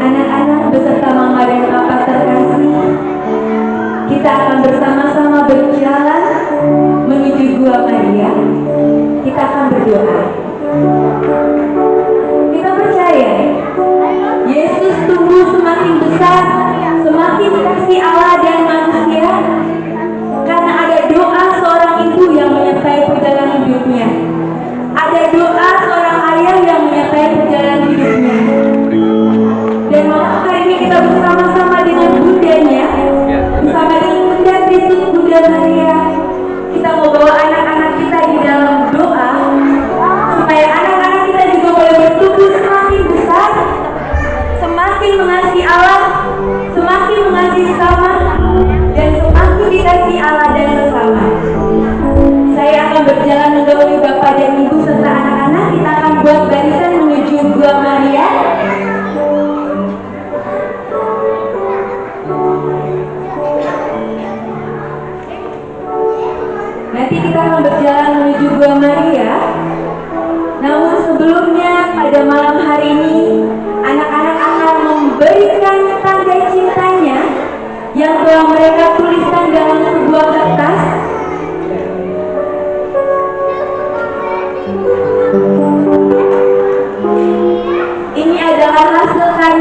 Speaker 4: Anak-anak beserta mama dan papa terkasih, kita akan bersama-sama berjalan menuju Gua Maria. Kita akan berdoa. Kita percaya Yesus tumbuh semakin besar, semakin dikasih Allah dan manusia, karena ada doa seorang ibu yang menyertai perjalanan hidupnya. Ada doa seorang ayah yang menyertai perjalanan hidupnya. Dan malam hari ini kita bersama-sama dengan bundanya, bersama dengan Bunda Kristus, Bunda Maria. Kita mau bawa anak-anak kita di dalam doa supaya anak-anak kita juga boleh bertumbuh semakin besar, semakin mengasihi Allah, semakin mengasihi sesama, dan semakin dikasihi Allah dan sesama. Saya akan berjalan mendahului Bapak dan Ibu serta anak-anak.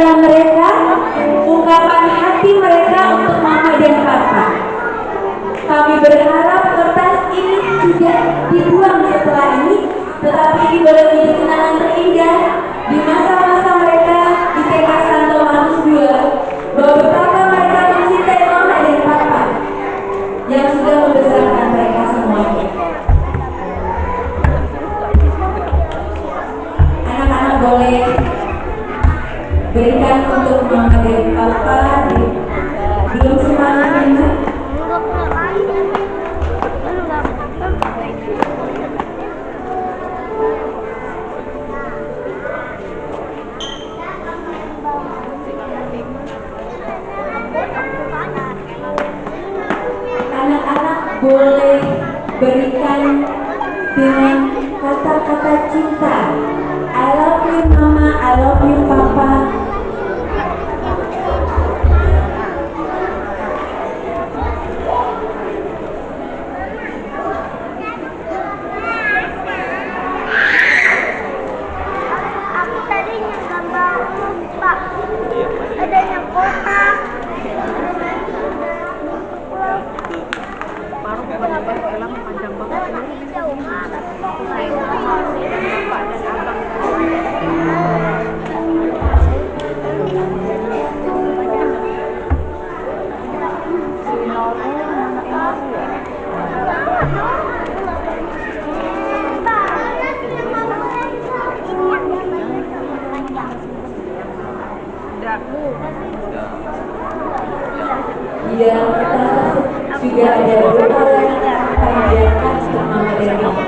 Speaker 4: karya mereka, ungkapan hati mereka untuk mama dan papa. Kami berharap kertas ini tidak dibuang setelah ini, tetapi ini boleh menjadi kenangan terindah di masa-masa mereka di TK Santo Markus II, bahwa betapa mereka mencintai mama dan papa yang sudah membesarkan mereka semuanya. Anak-anak boleh berikan untuk mama dan papa. Belum semuanya ini. Anak-anak boleh berikan dengan kata-kata cinta. I love you mama, I love you papa.
Speaker 5: Aku tadi yang gambar lupa. Ada yang kotak. Baru kenapa film panjang banget ini jauh banget.
Speaker 4: Di dalam kertas juga ada doa yang dipanjatkan untuk mama dan papa.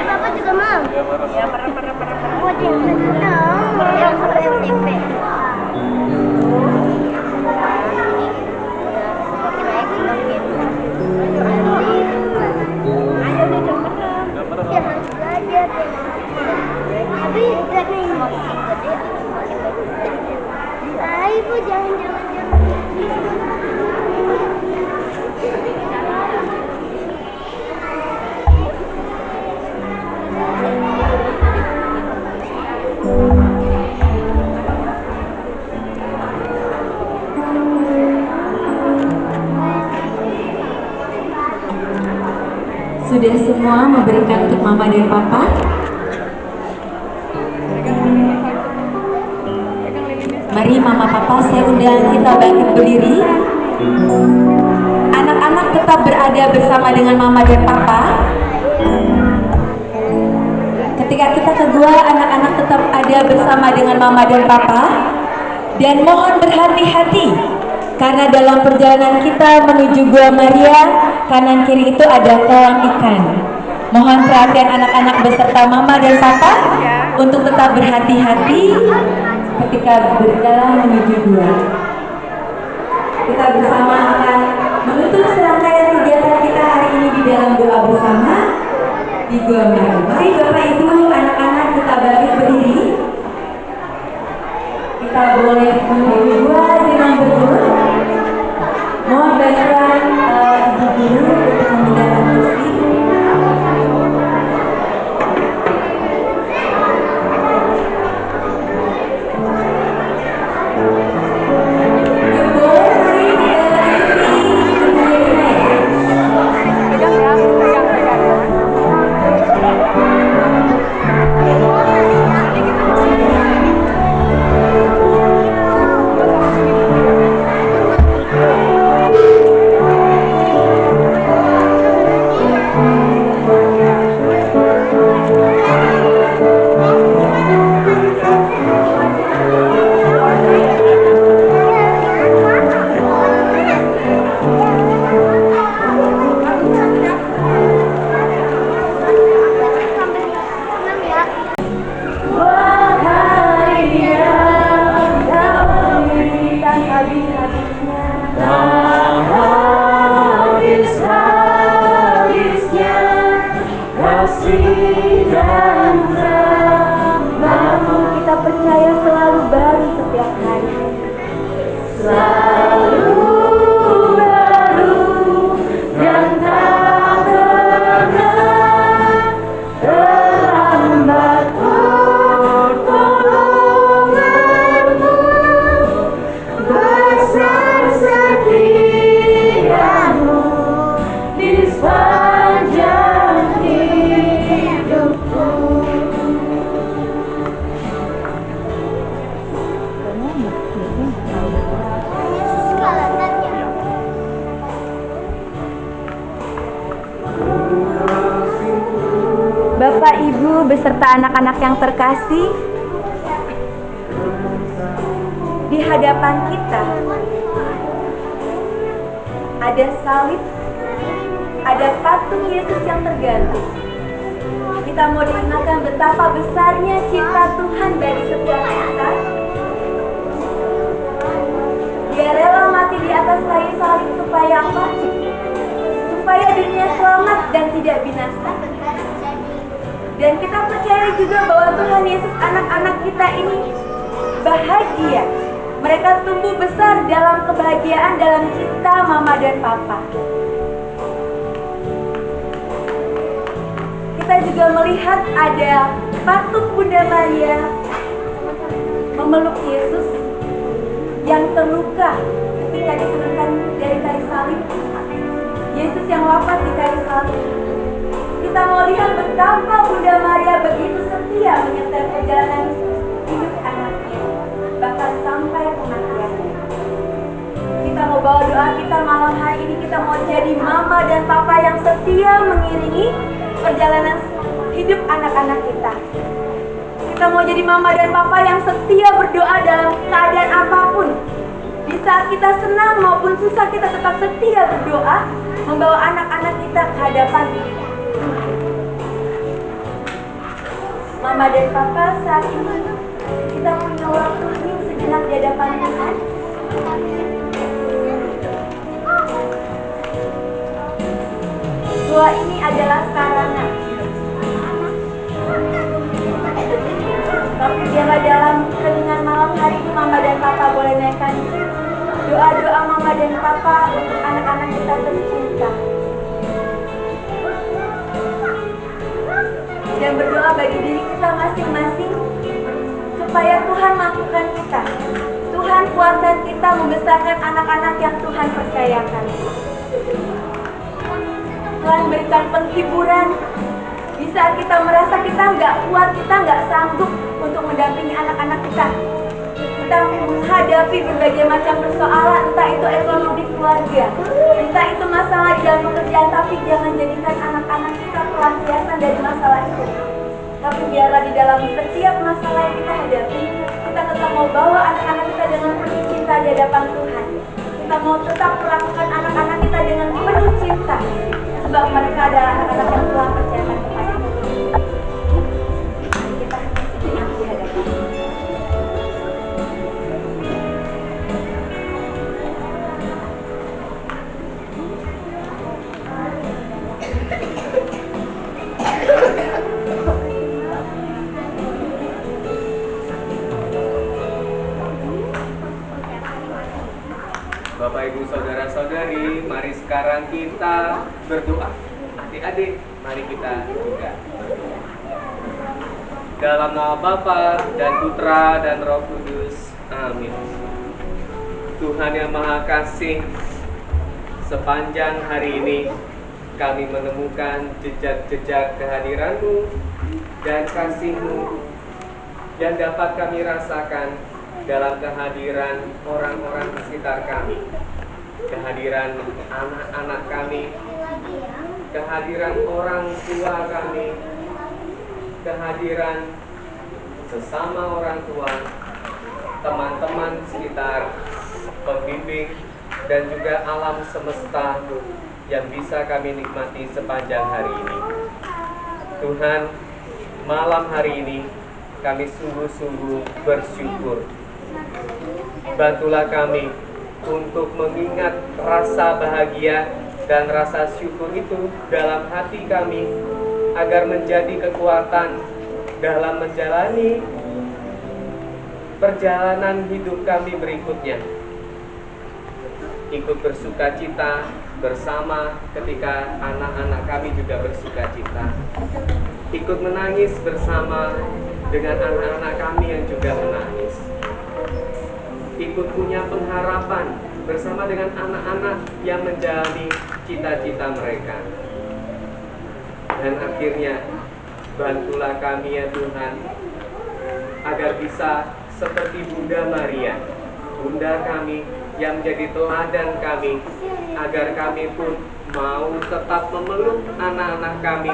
Speaker 5: Bapak juga mau? Ya, pernah. Oh, dia yang FTP. Ayo deh, dia harus belajar. Tapi karena ini masih gede, ibu jangan.
Speaker 4: Sudah semua memberikan untuk mama dan papa? Mari mama papa, saya undang kita bangkit berdiri. Anak-anak tetap berada bersama dengan mama dan papa. Ketika kita ke gua, anak-anak tetap ada bersama dengan mama dan papa. Dan mohon berhati-hati, karena dalam perjalanan kita menuju Gua Maria, kanan kiri itu ada kolam ikan. Mohon perhatian anak-anak beserta mama dan papa untuk tetap berhati-hati ketika berjalan menuju gua. Kita bersama akan menutup serangkaian kegiatan kita hari ini di dalam doa bersama di Gua Maria. Mari Bapak Ibu, anak-anak kita bangkit berdiri. Kita boleh menuju gua dengan berdua. Mohon bantuan ibu guru untuk memindahkan kursi. beserta anak-anak yang terkasih, di hadapan kita ada salib, ada patung Yesus yang tergantung. Kita mau diingatkan betapa besarnya cinta Tuhan bagi setiap kita. Dia rela mati di atas kayu salib supaya apa? Supaya dunia selamat dan tidak binasa. Dan kita percaya juga bahwa Tuhan Yesus, anak-anak kita ini bahagia. Mereka tumbuh besar dalam kebahagiaan, dalam cinta mama dan papa. Kita juga melihat ada patung Bunda Maria memeluk Yesus yang terluka ketika diturunkan dari kayu salib. Yesus yang wafat di kayu salib. Kita mau lihat betapa Bunda Maria begitu setia menyertai perjalanan hidup anaknya, bahkan sampai kematiannya. Kita mau bawa doa kita malam hari ini, kita mau jadi mama dan papa yang setia mengiringi perjalanan hidup anak-anak kita. Kita mau jadi mama dan papa yang setia berdoa dalam keadaan apapun. Di saat kita senang maupun susah, kita tetap setia berdoa, membawa anak-anak kita ke hadapan Tuhan. Mama dan papa, saat ini kita punya waktu hening sejenak di hadapan Tuhan. Doa ini adalah sarana, tapi biarlah dalam keningan malam hari ini Mama dan Papa boleh naikkan doa-doa Mama dan Papa untuk anak-anak kita tercinta, dan berdoa bagi diri kita masing-masing supaya Tuhan mampukan kita, Tuhan kuatkan kita membesarkan anak-anak yang Tuhan percayakan. Tuhan berikan penghiburan di saat kita merasa kita nggak kuat, kita nggak sanggup untuk mendampingi anak-anak kita. Kita menghadapi berbagai macam persoalan, entah itu ekonomi keluarga, entah itu masalah di dalam pekerjaan, tapi jangan jadikan anak-anak kita pelampiasan dari masalah itu. Tapi biarlah di dalam setiap masalah yang kita hadapi, kita tetap mau bawa anak-anak kita dengan penuh cinta di hadapan Tuhan. Kita mau tetap perlakukan anak-anak kita dengan penuh cinta, sebab mereka adalah anak-anak yang Tuhan percayakan kepada kita. Kita sejenak di hadapan.
Speaker 8: Bapak, Ibu, Saudara-saudari, mari sekarang kita berdoa. Adik-adik, mari kita juga. Dalam nama Bapa dan Putra dan Roh Kudus. Amin. Tuhan yang Maha Kasih, sepanjang hari ini kami menemukan jejak-jejak kehadiran-Mu dan kasih-Mu yang dapat kami rasakan dalam kehadiran orang-orang di sekitar kami, kehadiran anak-anak kami, kehadiran orang tua kami, kehadiran sesama orang tua, teman-teman sekitar, pembimbing, dan juga alam semesta yang bisa kami nikmati sepanjang hari ini. Tuhan, malam hari ini kami sungguh-sungguh bersyukur. Bantulah kami untuk mengingat rasa bahagia dan rasa syukur itu dalam hati kami, agar menjadi kekuatan dalam menjalani perjalanan hidup kami berikutnya. Ikut bersuka cita bersama ketika anak-anak kami juga bersuka cita. Ikut menangis bersama dengan anak-anak kami yang juga menangis. Ikut punya pengharapan bersama dengan anak-anak yang menjalani cita-cita mereka. Dan akhirnya, bantulah kami ya Tuhan, agar bisa seperti Bunda Maria, Bunda kami yang menjadi teladan kami, agar kami pun mau tetap memeluk anak-anak kami,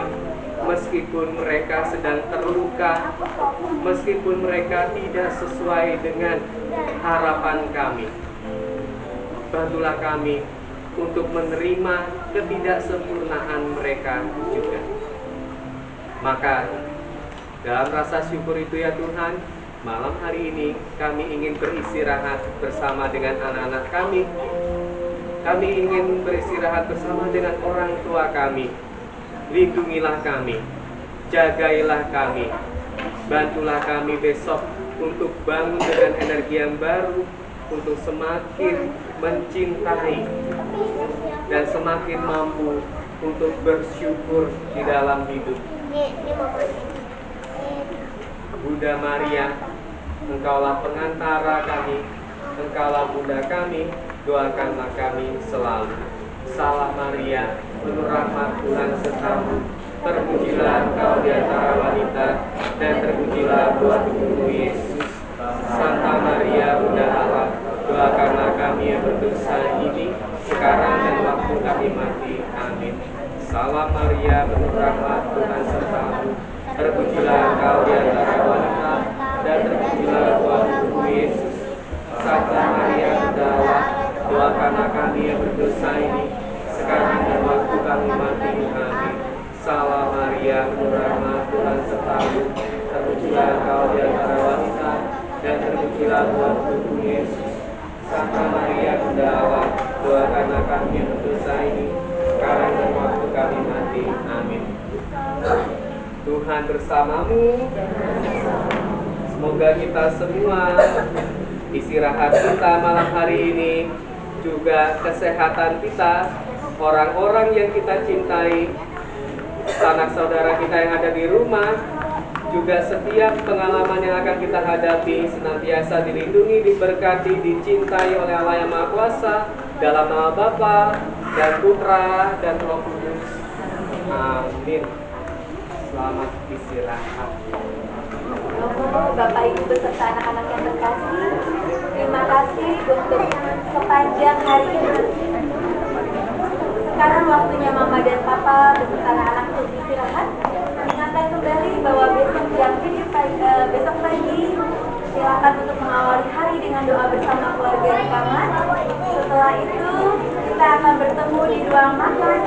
Speaker 8: meskipun mereka sedang terluka, meskipun mereka tidak sesuai dengan harapan kami. Bantulah kami untuk menerima ketidaksempurnaan mereka juga. Maka dalam rasa syukur itu ya Tuhan, malam hari ini kami ingin beristirahat bersama dengan anak-anak kami. Kami ingin beristirahat bersama dengan orang tua kami. Lindungilah kami, jagailah kami, bantulah kami besok untuk bangun dengan energi yang baru, untuk semakin mencintai dan semakin mampu untuk bersyukur di dalam hidup. Bunda Maria, Engkaulah pengantara kami, Engkaulah Bunda kami, doakanlah kami selalu. Salam Maria, penuh rahmat Tuhan sertamu, terpujilah Engkau di antara wanita, dan terpujilah buah tubuhmu Yesus. Santa Maria, Bunda Allah, doakanlah kami yang berdosa ini, sekarang dan waktu kami mati. Amin. Salam Maria, penuh rahmat Tuhan sertamu, terpujilah Engkau di antara wanita, dan terpujilah buah tubuhmu Yesus. Santa Maria, Bunda Allah, doakanlah kami yang berdosa ini, sekarang dan waktu kami mati. Amin. Salam Maria, penuh rahmat Tuhan sertamu, terpujilah Engkau di antara wanita, dan terpujilah buah tubuhmu Yesus. Santa Maria, Bunda Allah, doakanlah kami yang berdosa ini, sekarang dan waktu kami mati. Amin. Tuhan bersamamu. Semoga kita semua istirahat kita malam hari ini, juga kesehatan kita, orang-orang yang kita cintai, sanak saudara kita yang ada di rumah, juga setiap pengalaman yang akan kita hadapi senantiasa dilindungi, diberkati, dicintai oleh Allah yang Maha Kuasa, dalam nama Bapa dan Putra dan Roh Kudus. Amin. Selamat istirahat.
Speaker 4: Bapak Ibu beserta anak-anak yang terkasih, terima kasih untuk sepanjang hari ini. Sekarang waktunya Mama dan Papa beserta anak-anak untuk istirahat. Ingatkan kembali bahwa besok pagi silakan untuk mengawali hari dengan doa bersama keluarga di kamar. Setelah itu kita akan bertemu di ruang makan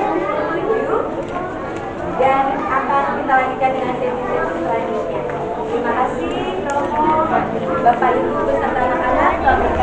Speaker 4: 7 dan akan kita lanjutkan dengan sesi-sesi selanjutnya. Terima kasih Romo, Bapak Ibu beserta anak-anak, selamat